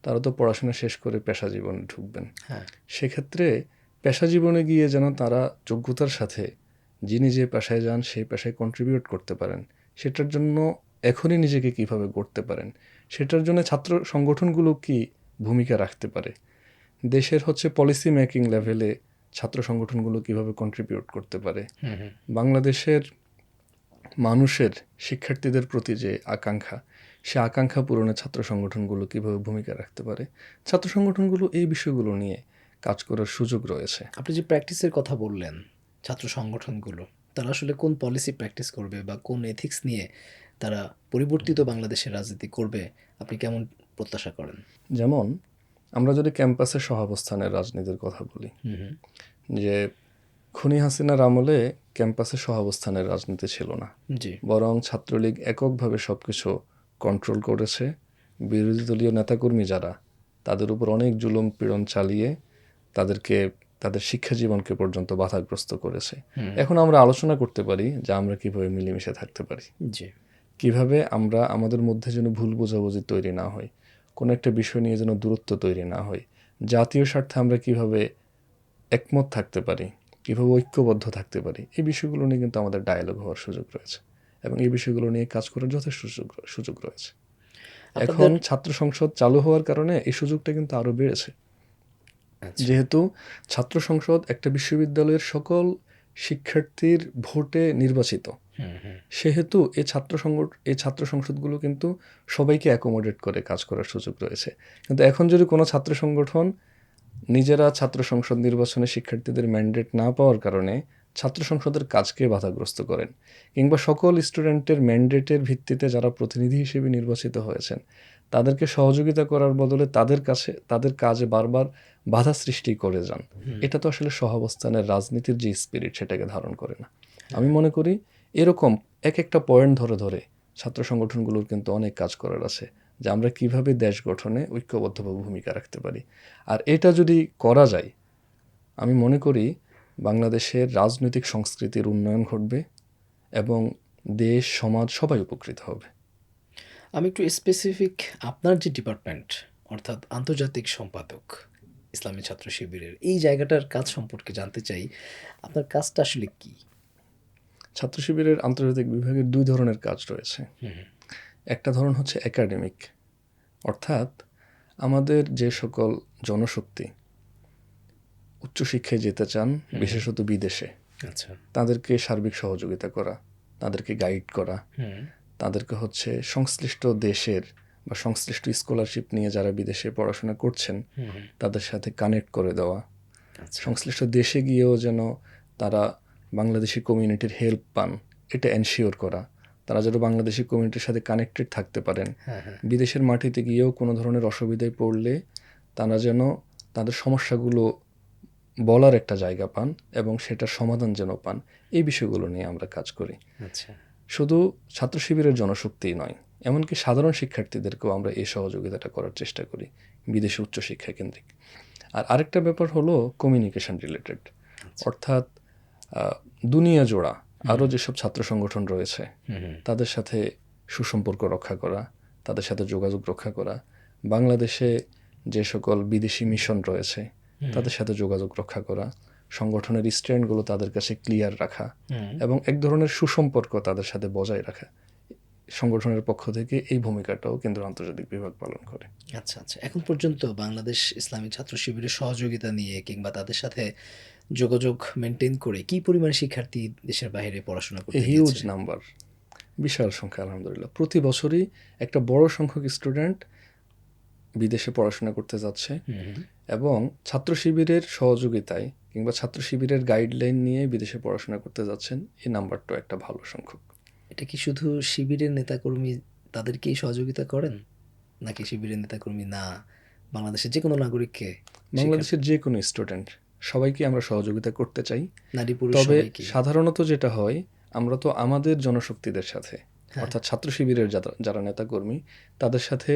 তারা তো পড়াশোনা শেষ করে পেশা জীবনে ঢুকবেন। হ্যাঁ। সেক্ষেত্রে পেশা জীবনে গিয়ে যেন তারা যোগ্যতার সাথে যিনি যে পেশায় যান সেই পেশায় কন্ট্রিবিউট করতে পারেন, সেটার জন্য এখনই নিজেকে কিভাবে গড়তে পারেন, সেটার জন্য ছাত্র সংগঠনগুলো কি ভূমিকা রাখতে পারে, দেশের পলিসি মেকিং লেভেলে ছাত্র সংগঠনগুলো কিভাবে কন্ট্রিবিউট করতে পারে, হুম। হুম। বাংলাদেশের মানুষের শিক্ষার্থীদের প্রতি যে আকাঙ্ক্ষা, সে আকাঙ্ক্ষা পূরণে ছাত্র সংগঠনগুলো কিভাবে ভূমিকা রাখতে পারে, ছাত্র সংগঠনগুলো এই বিষয়গুলো নিয়ে কাজ করার সুযোগ রয়েছে। আপনি যে প্র্যাকটিসের কথা বললেন, ছাত্র সংগঠনগুলো তারা আসলে কোন পলিসি প্র্যাকটিস করবে বা কোন এথিক্স নিয়ে তারা পরিবর্তিত বাংলাদেশের রাজনীতি করবে, আপনি কেমন প্রত্যাশা করেন? যেমন আমরা যদি ক্যাম্পাসে সহাবস্থানের রাজনীতির কথা বলি, হুম। যে খুনি হাসিনার আমলে ক্যাম্পাসে সহাবস্থানের রাজনীতি ছিল না, জি। বরং ছাত্রলীগ এককভাবে সবকিছু কন্ট্রোল করেছে। বিরোধী দলীয় নেতাকর্মী যারা, তাদের উপর অনেক জুলুম পীড়ন চালিয়ে তাদেরকে তাদের শিক্ষা জীবনকে পর্যন্ত বাধাগ্রস্ত করেছে। এখন আমরা আলোচনা করতে পারি যে আমরা কিভাবে মিলেমিশে থাকতে পারি, জি। কিভাবে আমরা আমাদের মধ্যে যেন ভুল বোঝাবুঝি তৈরি না হয়, কোনো একটা বিষয় নিয়ে যেন দূরত্ব তৈরি না হয়, জাতীয় স্বার্থে আমরা কিভাবে একমত থাকতে পারি, কিভাবে ঐক্যবদ্ধ থাকতে পারি, এই বিষয়গুলো নিয়ে কিন্তু আমাদের ডায়ালগ হওয়ার সুযোগ রয়েছে এবং এই বিষয়গুলো নিয়ে কাজ করার যথেষ্ট সুযোগ রয়েছে। এখন ছাত্র সংসদ চালু হওয়ার কারণে এই সুযোগটা কিন্তু আরো বেড়েছে। যেহেতু ছাত্র সংসদ একটা বিশ্ববিদ্যালয়ের সকল শিক্ষার্থীর ভোটে নির্বাচিত, সেহেতু এই ছাত্র সংসদগুলো কিন্তু সবাইকে অ্যাকোমোডেট করে কাজ করার সুযোগ রয়েছে। কিন্তু এখন যদি কোনো ছাত্র সংগঠন নিজেরা ছাত্র সংসদ নির্বাচনে শিক্ষার্থীদের ম্যান্ডেট না পাওয়ার কারণে ছাত্র সংসদের কাজকে বাধাগ্রস্ত করেন, কিংবা সকল স্টুডেন্টের ম্যান্ডেটের ভিত্তিতে যারা প্রতিনিধি হিসেবে নির্বাচিত হয়েছেন তাদেরকে সহযোগিতা করার বদলে তাদের কাজে বারবার বাধা সৃষ্টি করে যান, এটা তো আসলে সহাবস্থানের রাজনীতির যে স্পিরিট সেটাকে ধারণ করে না। আমি মনে করি এরকম এক একটা পয়েন্ট ধরে ধরে ছাত্র সংগঠনগুলোর কিন্তু অনেক কাজ করার আছে, যে আমরা কিভাবে দেশ গঠনে ঐক্যবদ্ধভাবে ভূমিকা রাখতে পারি। আর এটা যদি করা যায়, আমি মনে করি বাংলাদেশের রাজনৈতিক সংস্কৃতির উন্নয়ন ঘটবে এবং দেশ সমাজ সবাই উপকৃত হবে। আমি একটু স্পেসিফিক আপনার যে ডিপার্টমেন্ট, অর্থাৎ আন্তর্জাতিক সম্পাদক ইসলামী ছাত্র শিবিরের, এই জায়গাটার কাজ সম্পর্কে জানতে চাই। আপনার কাজটা আসলে কি? ছাত্র শিবিরের আন্তর্জাতিক বিভাগের 2 ধরনের কাজ রয়েছে। একটা ধরন হচ্ছে একাডেমিক, অর্থাৎ আমাদের যে সকল জনশক্তি উচ্চশিক্ষায় যেতে চান, বিশেষত বিদেশে, আচ্ছা, তাদেরকে সার্বিক সহযোগিতা করা, তাদেরকে গাইড করা, তাদেরকে সংশ্লিষ্ট দেশের বা সংশ্লিষ্ট স্কলারশিপ নিয়ে যারা বিদেশে পড়াশোনা করছেন তাদের সাথে কানেক্ট করে দেওয়া, সংশ্লিষ্ট দেশে গিয়েও যেন তারা বাংলাদেশি কমিউনিটির হেল্প পান এটা এনশিওর করা, তারা যেন বাংলাদেশি কমিউনিটির সাথে কানেক্টেড থাকতে পারেন, বিদেশের মাটিতে গিয়েও কোনো ধরনের অসুবিধায় পড়লে তারা যেন তাদের সমস্যাগুলো বলার একটা জায়গা পান এবং সেটার সমাধান যেন পান, এই বিষয়গুলো নিয়ে আমরা কাজ করি। আচ্ছা, শুধু ছাত্র শিবিরের জনশক্তিই নয়, এমনকি সাধারণ শিক্ষার্থীদেরকেও আমরা এই সহযোগিতাটা করার চেষ্টা করি বিদেশে উচ্চশিক্ষা কেন্দ্রিক। আর আরেকটা ব্যাপার হলো কমিউনিকেশন রিলেটেড, অর্থাৎ দুনিয়া জোড়া আরও যেসব ছাত্র সংগঠন রয়েছে তাদের সাথে সুসম্পর্ক রক্ষা করা, তাদের সাথে যোগাযোগ রক্ষা করা, বাংলাদেশে যে সকল বিদেশি মিশন রয়েছে তাদের সাথে যোগাযোগ রক্ষা করা, সংগঠনের স্ট্যান্ডগুলো তাদের কাছে ক্লিয়ার রাখা এবং এক ধরনের সুসম্পর্ক তাদের সাথে বজায় রাখা, সংগঠনের পক্ষ থেকে এই ভূমিকাটাও কেন্দ্র আন্তর্জাতিক বিভাগ পালন করে। আচ্ছা আচ্ছা, এখন পর্যন্ত বাংলাদেশ ইসলামী ছাত্র শিবিরের সহযোগিতা নিয়ে কিংবা তাদের সাথে যোগাযোগ মেনটেন করে কি পরিমাণ শিক্ষার্থী দেশের বাইরে পড়াশোনা করতে হিউজ গিয়েছে? নাম্বার, বিশাল সংখ্যা আলহামদুলিল্লাহ। প্রতি বছরই একটা বড় সংখ্যক স্টুডেন্ট বিদেশে পড়াশোনা করতে যাচ্ছে এবং ছাত্র শিবিরের সহযোগিতায় কিংবা ছাত্র শিবিরের গাইডলাইন নিয়ে বিদেশে পড়াশোনা করতে যাচ্ছেন, এই নাম্বারটাও একটা ভালো সংখ্যক। এটা কি শুধু শিবিরের নেতাকর্মী তাদেরকেই সহযোগিতা করেন, নাকি শিবিরের নেতাকর্মী না বাংলাদেশের যে কোনো নাগরিককে, বাংলাদেশের যে কোনো স্টুডেন্ট সবাইকে আমরা সহযোগিতা করতে চাই। নারী পুরুষ তবে সবাইকে? সাধারণত যেটা হয়, আমরা তো আমাদের জনশক্তিদের সাথে হ্যাঁ। অর্থাৎ ছাত্র শিবিরের যারা নেতাকর্মী তাদের সাথে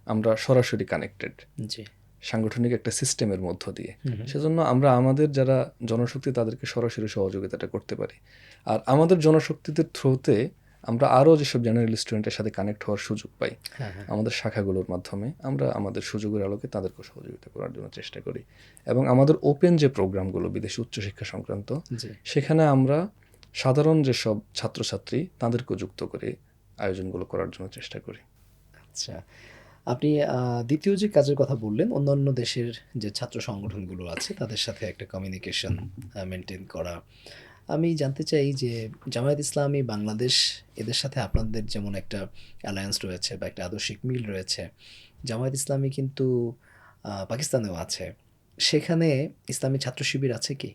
আমরা সরাসরি কানেক্টেড জি। সাংগঠনিক একটা সিস্টেমের মধ্য দিয়ে। সেজন্য আমরা আমাদের যারা জনশক্তি তাদেরকে সরাসরি সহযোগিতাটা করতে পারি। আর আমাদের জনশক্তিদের থ্রুতে আমরা আরও যেসব জেনারেল স্টুডেন্টের সাথে কানেক্ট হওয়ার সুযোগ পাই, হ্যাঁ হ্যাঁ। আমাদের শাখাগুলোর মাধ্যমে আমরা আমাদের সুযোগের আলোকে তাদেরকে সহযোগিতা করার জন্য চেষ্টা করি। এবং আমাদের ওপেন যে প্রোগ্রামগুলো বিদেশি উচ্চশিক্ষা সংক্রান্ত, জি। সেখানে আমরা সাধারণ যেসব ছাত্রছাত্রী তাদেরকেও যুক্ত করে আয়োজনগুলো করার জন্য চেষ্টা করি। আচ্ছা, আপনি দ্বিতীয় যে কাজের কথা বললেন, অন্যান্য দেশের যে ছাত্র সংগঠনগুলো আছে তাদের সাথে একটা কমিউনিকেশন মেনটেন করা। আমি জানতে চাই যে জামায়াত ইসলামী বাংলাদেশ, এদের সাথে আপনাদের যেমন একটা অ্যালায়েন্স রয়েছে বা একটা আদর্শিক মিল রয়েছে, জামায়াত ইসলামী কিন্তু পাকিস্তানেও আছে। সেখানে ইসলামী ছাত্র শিবির আছে কি?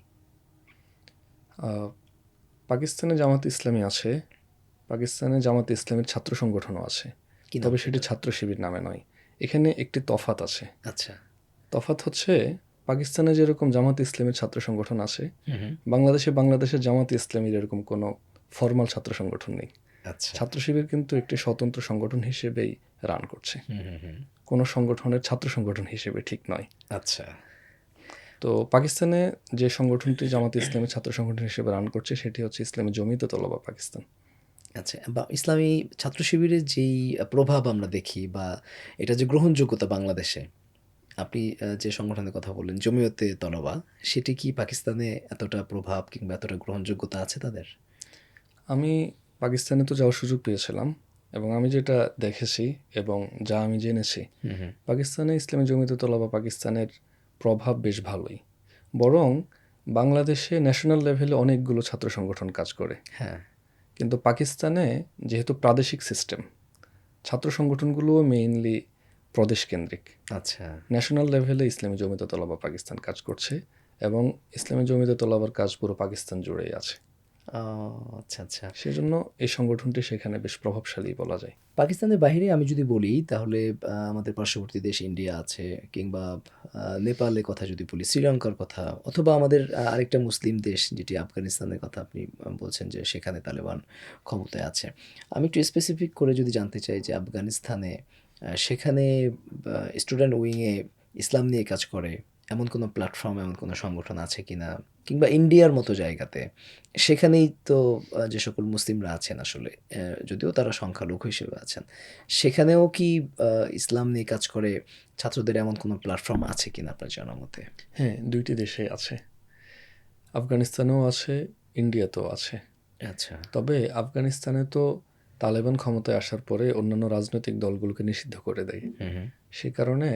পাকিস্তানে জামাত ইসলামী আছে, পাকিস্তানে জামাত ইসলামের ছাত্র সংগঠনও আছে, কি নাম তবে সেটি সেটার? ছাত্র শিবির নামে নয়। এখানে একটি তফাত আছে। আচ্ছা। তফাত হচ্ছে, পাকিস্তানে যেরকম জামাত ইসলামের ছাত্র সংগঠন আছে, বাংলাদেশের জামাত ইসলামীর এরকম কোনো ফর্মাল ছাত্র সংগঠন নেই। আচ্ছা। ছাত্র শিবির কিন্তু একটি স্বতন্ত্র সংগঠন হিসেবেই রান করছে, হুম। কোনো সংগঠনের ছাত্র সংগঠন হিসেবে ঠিক নয়। আচ্ছা। তো পাকিস্তানে যে সংগঠনটি জামাত ইসলামের ছাত্র সংগঠন হিসেবে রান করছে সেটি হচ্ছে ইসলামী জমিয়তে তোলাবা পাকিস্তান। আচ্ছা, বা ইসলামী ছাত্র শিবিরের যেই প্রভাব আমরা দেখি বা এটা যে গ্রহণযোগ্যতা বাংলাদেশে, আপনি যে সংগঠনের কথা বললেন জমিয়তে তলবা, সেটি কি পাকিস্তানে এতটা প্রভাব কিংবা এতটা গ্রহণযোগ্যতা আছে তাদের? আমি পাকিস্তানে তো যাওয়ার সুযোগ পেয়েছিলাম এবং আমি যেটা দেখেছি এবং যা আমি জেনেছি, পাকিস্তানে ইসলামী জমিয়তে তোলাবা পাকিস্তানের প্রভাব বেশ ভালোই। বরং বাংলাদেশে ন্যাশনাল লেভেলে অনেকগুলো ছাত্র সংগঠন কাজ করে, হ্যাঁ। কিন্তু পাকিস্তানে যেহেতু প্রাদেশিক সিস্টেম, ছাত্র সংগঠনগুলোও মেইনলি প্রদেশ কেন্দ্রিক। আচ্ছা। ন্যাশনাল লেভেলে ইসলামী জমিয়তে তোলাবা পাকিস্তান কাজ করছে এবং ইসলামী জমিয়তে তোলাবার কাজ পুরো পাকিস্তান জুড়েই আছে। আচ্ছা আচ্ছা। সেজন্য এই সংগঠনটি সেখানে বেশ প্রভাবশালী বলা যায়। পাকিস্তানের বাইরে আমি যদি বলি তাহলে আমাদের পার্শ্ববর্তী দেশ ইন্ডিয়া আছে, কিংবা নেপালের কথা যদি বলি, শ্রীলঙ্কার কথা, অথবা আমাদের আরেকটা মুসলিম দেশ যেটি আফগানিস্তানের কথা আপনি বলছেন যে সেখানে তালেবান ক্ষমতায় আছে। আমি একটু স্পেসিফিক করে যদি জানতে চাই যে আফগানিস্তানে সেখানে স্টুডেন্ট উইংয়ে ইসলাম নিয়ে কাজ করে এমন কোনো প্ল্যাটফর্ম, এমন কোনো সংগঠন আছে কিনা, কিংবা ইন্ডিয়ার মতো জায়গাতে সেখানেই তো যে সকল মুসলিমরা আছেন আসলে, যদিও তারা সংখ্যালঘু হিসেবে আছেন, সেখানেও কি ইসলাম নিয়ে কাজ করে ছাত্রদের এমন কোনো প্ল্যাটফর্ম আছে কিনা আপনার জানা মতে? হ্যাঁ, দুইটি দেশে আছে, আফগানিস্তানেও আছে, ইন্ডিয়াতেও আছে। আচ্ছা। তবে আফগানিস্তানে তো তালেবান ক্ষমতায় আসার পরে অন্যান্য রাজনৈতিক দলগুলোকে নিষিদ্ধ করে দেয়। সে কারণে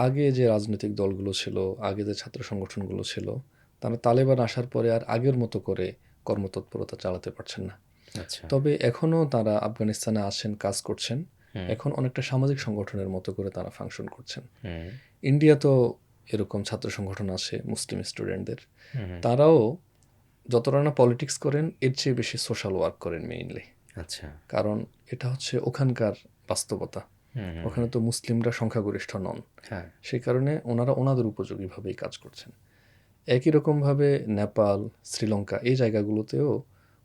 আগে যে রাজনৈতিক দলগুলো ছিল, আগে যে ছাত্র সংগঠনগুলো ছিল, তারা তালেবান আসার পরে আর আগের মতো করে কর্মতৎপরতা চালাতে পারছেন না। আচ্ছা। তবে এখনও তারা আফগানিস্তানে আছেন, কাজ করছেন। এখন অনেকটা সামাজিক সংগঠনের মতো করে তারা ফাংশন করছেন। ইন্ডিয়া তো এরকম ছাত্র সংগঠন আছে মুসলিম স্টুডেন্টদের, তারাও যতটা না পলিটিক্স করেন এর চেয়ে বেশি সোশ্যাল ওয়ার্ক করেন মেইনলি। আচ্ছা। কারণ এটা হচ্ছে ওখানকার বাস্তবতা, ওখানে তো মুসলিমরা সংখ্যাগরিষ্ঠ নন। হ্যাঁ। সেই কারণে ওনারা ওনাদের উপযোগীভাবেই কাজ করছেন। একই রকমভাবে নেপাল, শ্রীলঙ্কা এই জায়গাগুলোতেও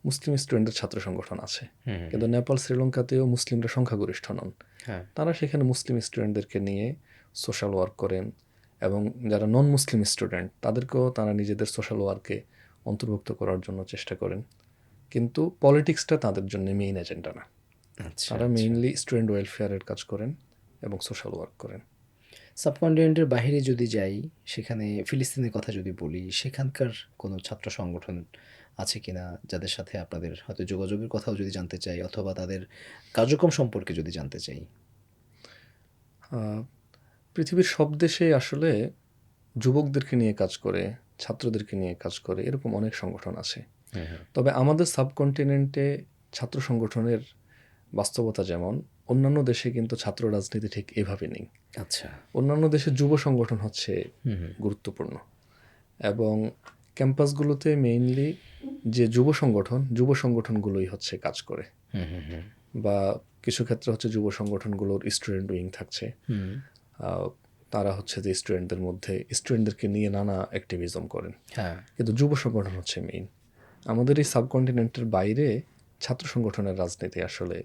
মুসলিম স্টুডেন্টের ছাত্র সংগঠন আছে, কিন্তু নেপাল, শ্রীলঙ্কাতেও মুসলিমরা সংখ্যাগরিষ্ঠ নন। হ্যাঁ। তারা সেখানে মুসলিম স্টুডেন্টদেরকে নিয়ে সোশ্যাল ওয়ার্ক করেন এবং যারা নন মুসলিম স্টুডেন্ট তাদেরকেও তারা নিজেদের সোশ্যাল ওয়ার্কে অন্তর্ভুক্ত করার জন্য চেষ্টা করেন। কিন্তু পলিটিক্সটা তাদের জন্য মেইন এজেন্ডা না, আচ্ছা। তারা মেইনলি স্টুডেন্ট ওয়েলফেয়ারের কাজ করেন এবং সোশ্যাল ওয়ার্ক করেন। সাবকন্টিনেন্টের বাইরে যদি যাই, সেখানে ফিলিস্তিনের কথা যদি বলি, সেখানকার কোনো ছাত্র সংগঠন আছে কিনা যাদের সাথে আপনাদের হয়তো যোগাযোগের কথাও যদি জানতে চাই, অথবা তাদের কার্যক্রম সম্পর্কে যদি জানতে চাই? আহ, পৃথিবীর সব দেশে আসলে যুবকদেরকে নিয়ে কাজ করে, ছাত্রদেরকে নিয়ে কাজ করে, এরকম অনেক সংগঠন আছে। তবে আমাদের সাবকন্টিনেন্টে ছাত্র সংগঠনের বাস্তবতা যেমন, অন্যান্য দেশে কিন্তু ছাত্র রাজনীতি ঠিক এভাবে নেই। আচ্ছা। অন্যান্য দেশে যুব সংগঠন হচ্ছে গুরুত্বপূর্ণ, এবং ক্যাম্পাসগুলোতে মেইনলি যে যুব সংগঠনগুলোই হচ্ছে কাজ করে, বা কিছু ক্ষেত্রে হচ্ছে যুব সংগঠনগুলোর স্টুডেন্ট উইং থাকছে। তারা হচ্ছে যে স্টুডেন্টদেরকে নিয়ে নানা অ্যাক্টিভিজম করেন, হ্যাঁ। কিন্তু যুব সংগঠন হচ্ছে মেইন। আমাদের এই সাবকন্টিনেন্টের বাইরে ছাত্র সংগঠনের রাজনীতি আসলে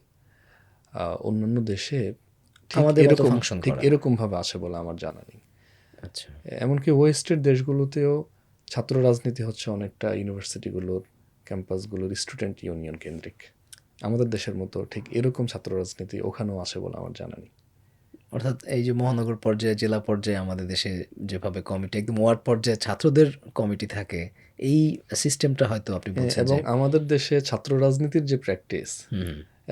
অন্যান্য দেশে আমাদের মতো ফাংশন করে না। এরকম ভাবে আছে বলে আমার জানা নেই। আচ্ছা। এমনকি ওয়েস্টের দেশগুলোতেও ছাত্র রাজনীতি হচ্ছে অনেকটা ইউনিভার্সিটিগুলোর ক্যাম্পাসগুলোর স্টুডেন্ট ইউনিয়ন কেন্দ্রিক। আমাদের দেশের মতো ঠিক এরকম ছাত্র রাজনীতি ওখানেও আছে বলে আমার জানা নেই। অর্থাৎ এই যে মহানগর পর্যায়ে, জেলা পর্যায়ে আমাদের দেশে যেভাবে কমিটি, একদম ওয়ার্ড পর্যায়ে ছাত্রদের কমিটি থাকে, এই সিস্টেমটা হয়তো আপনি বলছেন এবং যে আমাদের দেশে ছাত্র রাজনীতির যে প্র্যাকটিস,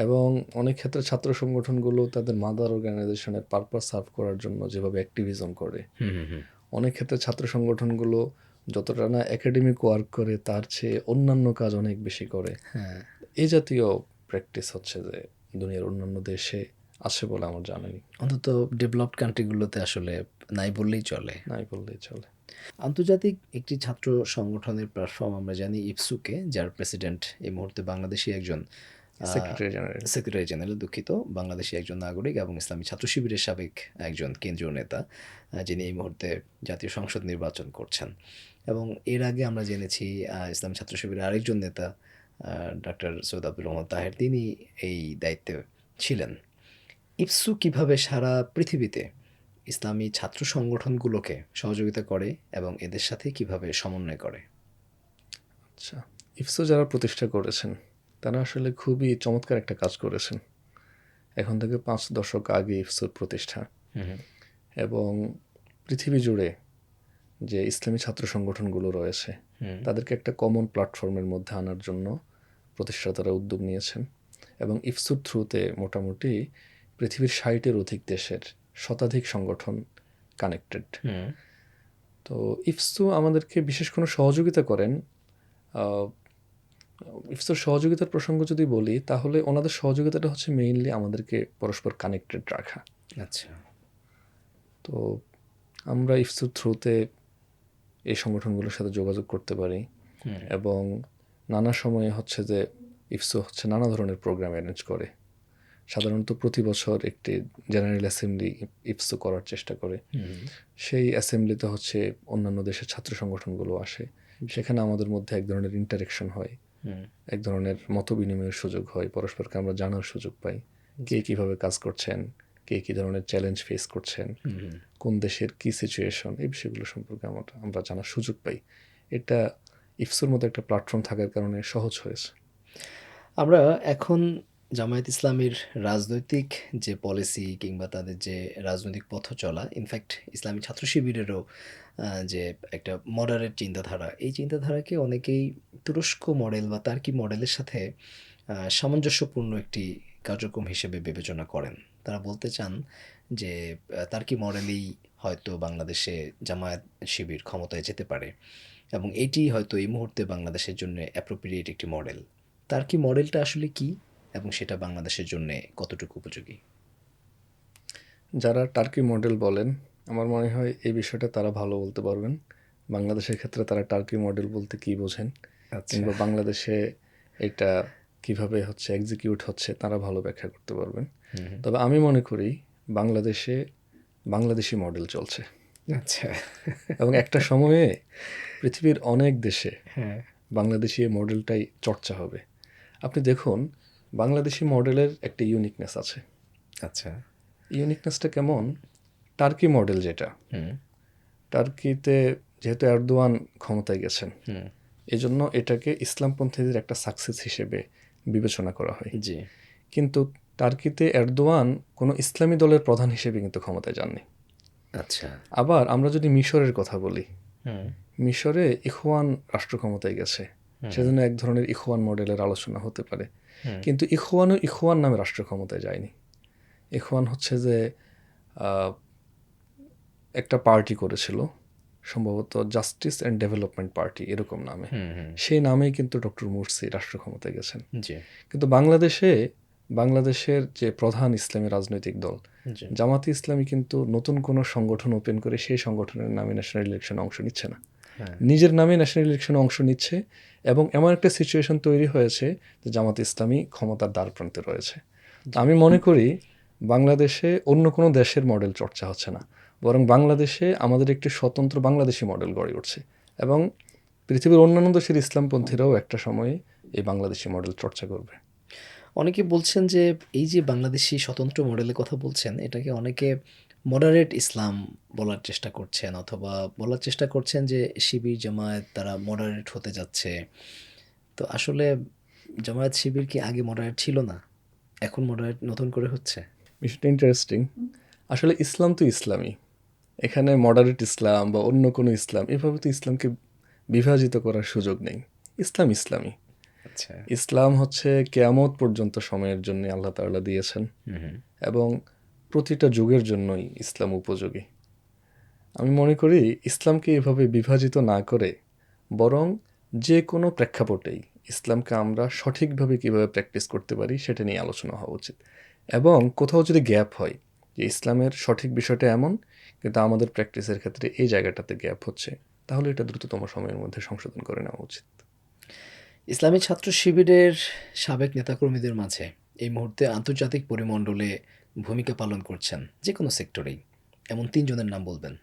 এবং অনেক ক্ষেত্রে ছাত্র সংগঠনগুলো তাদের মাদার অর্গানাইজেশনের পারপাস সার্ভ করার জন্য যেভাবে অ্যাক্টিভিজম করে, অনেক ক্ষেত্রে ছাত্র সংগঠনগুলো যতটা না একাডেমিক ওয়ার্ক করে তার চেয়ে অন্যান্য কাজ অনেক বেশি করে। এই জাতীয় প্র্যাকটিস হচ্ছে যে দুনিয়ার অন্যান্য দেশে আছে বলে আমার জানা নেই। অন্তত ডেভেলপড কান্ট্রিগুলোতে আসলে নাই বললেই চলে। আন্তর্জাতিক একটি ছাত্র সংগঠনের প্ল্যাটফর্ম আমরা জানি ইপসুকে, যার প্রেসিডেন্ট এই মুহূর্তে বাংলাদেশি একজন সেক্রেটারি জেনারেল, দুঃখিত, বাংলাদেশি একজন নাগরিক এবং ইসলামী ছাত্র শিবিরের সাবেক একজন কেন্দ্রীয় নেতা, যিনি এই মুহূর্তে জাতীয় সংসদ নির্বাচন করছেন। এবং এর আগে আমরা জেনেছি ইসলামী ছাত্র শিবিরের আরেকজন নেতা ডক্টর সৈয়দ আব্দুল রহমান তাহের, তিনি এই দায়িত্বে ছিলেন। ইপসু কিভাবে সারা পৃথিবীতে ইসলামী ছাত্র সংগঠনগুলোকে সহযোগিতা করে এবং এদের সাথে কিভাবে সমন্বয় করে? আচ্ছা, ইফসো যারা প্রতিষ্ঠা করেছেন তারা আসলে খুবই চমৎকার একটা কাজ করেছেন। এখন থেকে 5 দশক আগে ইফসোর প্রতিষ্ঠা, এবং পৃথিবী জুড়ে যে ইসলামী ছাত্র সংগঠনগুলো রয়েছে তাদেরকে একটা কমন প্ল্যাটফর্মের মধ্যে আনার জন্য প্রতিষ্ঠাতারা উদ্যোগ নিয়েছেন, এবং ইফসুর থ্রুতে মোটামুটি পৃথিবীর 60-এর অধিক দেশের শতাধিক সংগঠন কানেক্টেড। তো ইফসু আমাদেরকে বিশেষ কোনো সহযোগিতা করেন। ইফসুর সহযোগিতার প্রসঙ্গ যদি বলি, তাহলে ওনাদের সহযোগিতাটা হচ্ছে মেইনলি আমাদেরকে পরস্পর কানেক্টেড রাখা। আচ্ছা। তো আমরা ইফসুর থ্রুতে এই সংগঠনগুলোর সাথে যোগাযোগ করতে পারি, এবং নানা সময়ে হচ্ছে যে ইফসু হচ্ছে নানা ধরনের প্রোগ্রাম অ্যারেঞ্জ করে। সাধারণত প্রতি বছর একটি জেনারেল অ্যাসেম্বলি ইফসু করার চেষ্টা করে। সেই অ্যাসেম্বলিতে হচ্ছে অন্যান্য দেশের ছাত্র সংগঠনগুলো আসে, সেখানে আমাদের মধ্যে এক ধরনের ইন্টারেকশন হয়, এক ধরনের মত বিনিময়ের সুযোগ হয়, পরস্পরকে আমরা জানার সুযোগ পাই, কে কীভাবে কাজ করছেন, কে কী ধরনের চ্যালেঞ্জ ফেস করছেন, কোন দেশের কী সিচুয়েশন, এই বিষয়গুলো সম্পর্কে আমরা জানার সুযোগ পাই। এটা ইফসুর মতো একটা প্ল্যাটফর্ম থাকার কারণে সহজ হয়েছে। আমরা এখন জামায়াত ইসলামীর রাজনৈতিক যে পলিসি কিংবা তাদের যে রাজনৈতিক পথ চলা, ইনফ্যাক্ট ইসলামী ছাত্র শিবিরেরও যে একটা মডারেট চিন্তাধারা, এই চিন্তাধারাকে অনেকেই তুরস্ক মডেল বা তার্কি মডেলের সাথে সামঞ্জস্যপূর্ণ একটি কার্যক্রম হিসেবে বিবেচনা করেন। তারা বলতে চান যে তার্কি মডেলেই হয়তো বাংলাদেশে জামায়াত শিবির ক্ষমতায় যেতে পারে, এবং এটি হয়তো এই মুহূর্তে বাংলাদেশের জন্য অ্যাপ্রোপ্রিয়েট একটি মডেল। তার্কি মডেলটা আসলে কি এবং সেটা বাংলাদেশের জন্য কতটুকু উপযোগী? যারা টার্কি মডেল বলেন, আমার মনে হয় এই বিষয়টা তারা ভালো বলতে পারবেন। বাংলাদেশের ক্ষেত্রে তারা টার্কি মডেল বলতে কী বোঝেন, কিংবা বাংলাদেশে এটা কিভাবে হচ্ছে এক্সিকিউট হচ্ছে তারা ভালো ব্যাখ্যা করতে পারবেন। তবে আমি মনে করি বাংলাদেশে বাংলাদেশি মডেল চলছে। আচ্ছা। এবং একটা সময়ে পৃথিবীর অনেক দেশে বাংলাদেশি এই মডেলটাই চর্চা হবে। আপনি দেখুন, বাংলাদেশি মডেলের একটা ইউনিকনেস আছে। আচ্ছা। ইউনিকনেসটা কেমন? টার্কি মডেল যেটা, টার্কিতে যেহেতু এরদোয়ান ক্ষমতায় গেছেন, এজন্য এটাকে ইসলামপন্থীদের একটা সাকসেস হিসেবে বিবেচনা করা হয়। জি। কিন্তু টার্কিতে এরদোয়ান কোনো ইসলামী দলের প্রধান হিসেবে কিন্তু ক্ষমতায় যাননি। আচ্ছা। আবার আমরা যদি মিশরের কথা বলি, হুম মিশরে ইখওয়ান রাষ্ট্র ক্ষমতায় গেছে, সেজন্য এক ধরনের ইখওয়ান মডেলের আলোচনা হতে পারে। হুম। কিন্তু ইখওয়ানও ইখওয়ান নামে রাষ্ট্র ক্ষমতায় যায়নি। ইখওয়ান হচ্ছে যে আহ, একটা পার্টি করেছিল, সম্ভবত জাস্টিস অ্যান্ড ডেভেলপমেন্ট পার্টি এরকম নামে। হুম হুম। সেই নামেই কিন্তু ডক্টর মুরসি রাষ্ট্র ক্ষমতায় গেছেন। জি কিন্তু বাংলাদেশের যে প্রধান ইসলামী রাজনৈতিক দল জি। জামাতে ইসলামী কিন্তু নতুন কোনো সংগঠন ওপেন করে সেই সংগঠনের নামে ন্যাশনাল ইলেকশনে অংশ নিচ্ছে না, হ্যাঁ। নিজের নামে ন্যাশনাল ইলেকশনে অংশ নিচ্ছে। এবং এমন একটা সিচুয়েশন তৈরি হয়েছে যে জামাতে ইসলামী ক্ষমতার দ্বার প্রান্তে রয়েছে। আমি মনে করি বাংলাদেশে অন্য কোনো দেশের মডেল চর্চা হচ্ছে না, বরং বাংলাদেশে আমাদের একটি স্বতন্ত্র বাংলাদেশি মডেল গড়ে উঠছে। এবং পৃথিবীর অন্যান্য দেশের ইসলামপন্থীরাও একটা সময়ে এই বাংলাদেশি মডেল চর্চা করবে। অনেকে বলছেন যে এই যে বাংলাদেশি স্বতন্ত্র মডেলের কথা বলছেন, এটাকে অনেকে মডারেট ইসলাম বলার চেষ্টা করছেন, অথবা বলার চেষ্টা করছেন যে শিবির জামায়াত তারা মডারেট হতে যাচ্ছে। তো আসলে জামায়াত শিবির কি আগে মডারেট ছিল না, এখন মডারেট নতুন করে হচ্ছে? বিষয়টা ইন্টারেস্টিং। আসলে ইসলাম তো ইসলামই, এখানে মডারেট ইসলাম বা অন্য কোনো ইসলাম এভাবে তো ইসলামকে বিভাজিত করার সুযোগ নেই। ইসলাম ইসলামই। আচ্ছা। ইসলাম হচ্ছে কেয়ামত পর্যন্ত সময়ের জন্য আল্লাহ তাআলা দিয়েছেন, হুম এবং প্রতিটা যুগের জন্যই ইসলাম উপযোগী। আমি মনে করি ইসলামকে এভাবে বিভাজিত না করে বরং যে কোনো প্রেক্ষাপটেই ইসলামকে আমরা সঠিকভাবে কীভাবে প্র্যাকটিস করতে পারি সেটা নিয়ে আলোচনা হওয়া উচিত। এবং কোথাও যদি গ্যাপ হয় যে ইসলামের সঠিক বিষয়টা এমন কিন্তু আমাদের প্র্যাকটিসের ক্ষেত্রে এই জায়গাটাতে গ্যাপ হচ্ছে, তাহলে এটা দ্রুততম সময়ের মধ্যে সংশোধন করে নেওয়া উচিত। ইসলামী ছাত্র শিবিরের সাবেক নেতাকর্মীদের মাঝে এই মুহূর্তে আন্তর্জাতিক পরিমণ্ডলে ভূমিকা পালন করছেন যে কোনো সেক্টরেই, এমন 3 জনের নাম বলবেন।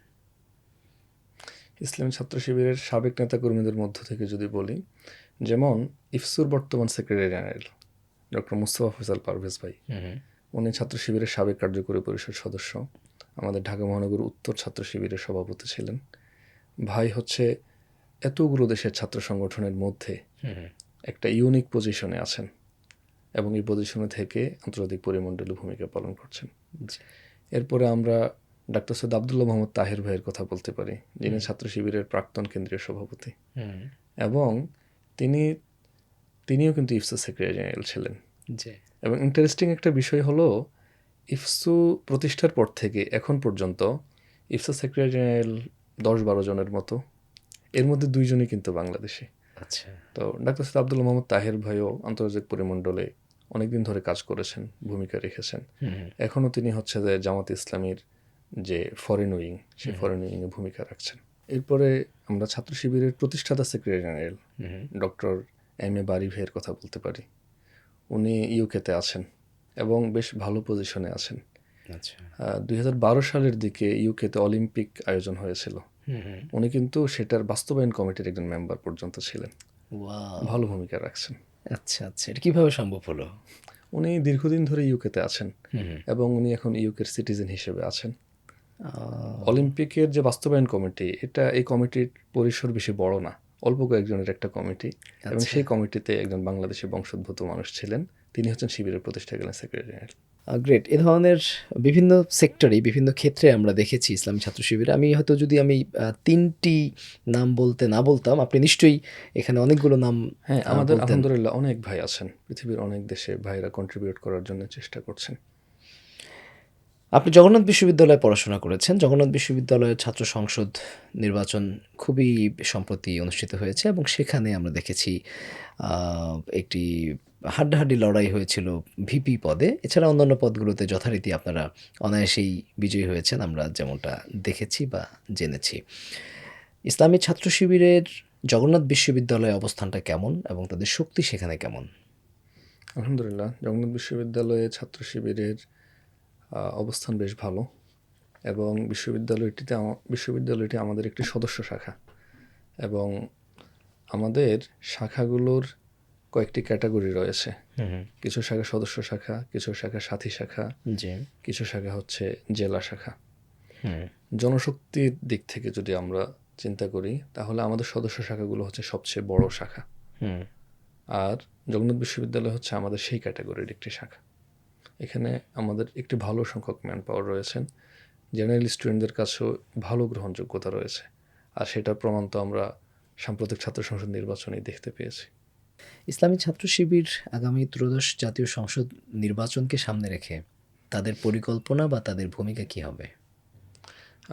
ইসলামী ছাত্র শিবিরের সাবেক নেতাকর্মীদের মধ্য থেকে যদি বলি, যেমন ইফসুর বর্তমান secretary general doctor Mustafa Faisal Parvez ভাই, উনি ছাত্র শিবিরের সাবেক কার্যকরী পরিষদ সদস্য, আমাদের ঢাকা মহানগর উত্তর ছাত্র শিবিরের সভাপতি ছিলেন। ভাই হচ্ছে এতগুলো দেশের ছাত্র সংগঠনের মধ্যে একটা ইউনিক পজিশনে আছেন, এবং এই পজিশনে থেকে আন্তর্জাতিক পরিমণ্ডলে ভূমিকা পালন করছেন। এরপরে আমরা ডাক্তার সৈয়দ আবদুল্লাহ মোহাম্মদ তাহের ভাইয়ের কথা বলতে পারি, যিনি ছাত্র শিবিরের প্রাক্তন কেন্দ্রীয় সভাপতি, এবং তিনিও কিন্তু ইফসু সেক্রেটারি জেনারেল ছিলেন। এবং ইন্টারেস্টিং একটা বিষয় হলো, ইফসু প্রতিষ্ঠার পর থেকে এখন পর্যন্ত ইফসু সেক্রেটারি জেনারেল 10-12 জনের মতো, এর মধ্যে 2 জনই কিন্তু বাংলাদেশি। আচ্ছা। তো ডাক্তার সৈয়দ আবদুল্লাহ মোহাম্মদ তাহের ভাইও আন্তর্জাতিক পরিমণ্ডলে অনেকদিন ধরে কাজ করেছেন, ভূমিকা রেখেছেন। এখনও তিনি হচ্ছে যে জামাত ইসলামীর যে ফরেন উইং, সেই ফরেন উইংয়ে ভূমিকা রাখছেন। এরপরে আমরা ছাত্র শিবিরের প্রতিষ্ঠাতা secretary general doctor M A বারী ভাইয়ের কথা বলতে পারি। উনি ইউকেতে আছেন এবং বেশ ভালো পজিশনে আছেন। 2012 সালের দিকে ইউকেতে অলিম্পিক আয়োজন হয়েছিল, উনি কিন্তু সেটার বাস্তবায়ন কমিটির একজন মেম্বার পর্যন্ত ছিলেন। ভালো ভূমিকা রাখছেন। আচ্ছা আচ্ছা, এটা কিভাবে সম্ভব হলো? উনি দীর্ঘদিন ধরে ইউকেতে আছেন এবং উনি এখন ইউকের সিটিজেন হিসেবে আছেন। অলিম্পিকের যে বাস্তবায়ন কমিটি, এই কমিটির পরিসর বেশি বড় না, অল্প কয়েকজনের একটা কমিটি, এবং সেই কমিটিতে একজন বাংলাদেশি বংশোদ্ভূত মানুষ ছিলেন, তিনি হচ্ছেন শিবিরের প্রতিষ্ঠাকালীন সেক্রেটারি জেনারেল। গ্রেট। এ ধরনের বিভিন্ন সেক্টরে, বিভিন্ন ক্ষেত্রে আমরা দেখেছি ইসলামী ছাত্র শিবির। আমি হয়তো যদি 3টি নাম বলতে না বলতাম, আপনি নিশ্চয়ই এখানে অনেকগুলো নাম। হ্যাঁ, আমাদের আলহামদুলিল্লাহ অনেক ভাই আছেন, পৃথিবীর অনেক দেশে ভাইরা কন্ট্রিবিউট করার জন্য চেষ্টা করছেন। আপনি জগন্নাথ বিশ্ববিদ্যালয়ে পড়াশোনা করেছেন। জগন্নাথ বিশ্ববিদ্যালয়ের ছাত্র সংসদ নির্বাচন খুবই সম্প্রতি অনুষ্ঠিত হয়েছে, এবং সেখানে আমরা দেখেছি একটি হাড্ডাহাড্ডি লড়াই হয়েছিল ভিপি পদে। এছাড়া অন্যান্য পদগুলোতে যথারীতি আপনারা অনায়াসেই বিজয়ী হয়েছেন, আমরা যেমনটা দেখেছি বা জেনেছি। ইসলামী ছাত্র শিবিরের জগন্নাথ বিশ্ববিদ্যালয়ে অবস্থানটা কেমন, এবং তাদের শক্তি সেখানে কেমন? আলহামদুলিল্লাহ, জগন্নাথ বিশ্ববিদ্যালয়ে ছাত্র শিবিরের অবস্থান বেশ ভালো, এবং বিশ্ববিদ্যালয়টি আমাদের একটি সদস্য শাখা, এবং আমাদের শাখাগুলোর কয়েকটি ক্যাটাগরি রয়েছে। কিছু শাখা সদস্য শাখা, কিছু শাখা সাথী শাখা, কিছু শাখা হচ্ছে জেলা শাখা। জনশক্তির দিক থেকে যদি আমরা চিন্তা করি, তাহলে আমাদের সদস্য শাখাগুলো হচ্ছে সবচেয়ে বড় শাখা, আর জগন্নাথ বিশ্ববিদ্যালয় হচ্ছে আমাদের সেই ক্যাটাগরির একটি শাখা। এখানে আমাদের একটি ভালো সংখ্যক ম্যান পাওয়ার রয়েছেন, জেনারেল স্টুডেন্টদের কাছেও ভালো গ্রহণযোগ্যতা রয়েছে। আর সেটার প্রমাণ তো আমরা সাম্প্রতিক ছাত্র সংসদ নির্বাচনেই দেখতে পেয়েছি। ইসলামী ছাত্র শিবির আগামী ত্রয়োদশ জাতীয় সংসদ নির্বাচনকে সামনে রেখে তাদের পরিকল্পনা বা তাদের ভূমিকা কি হবে?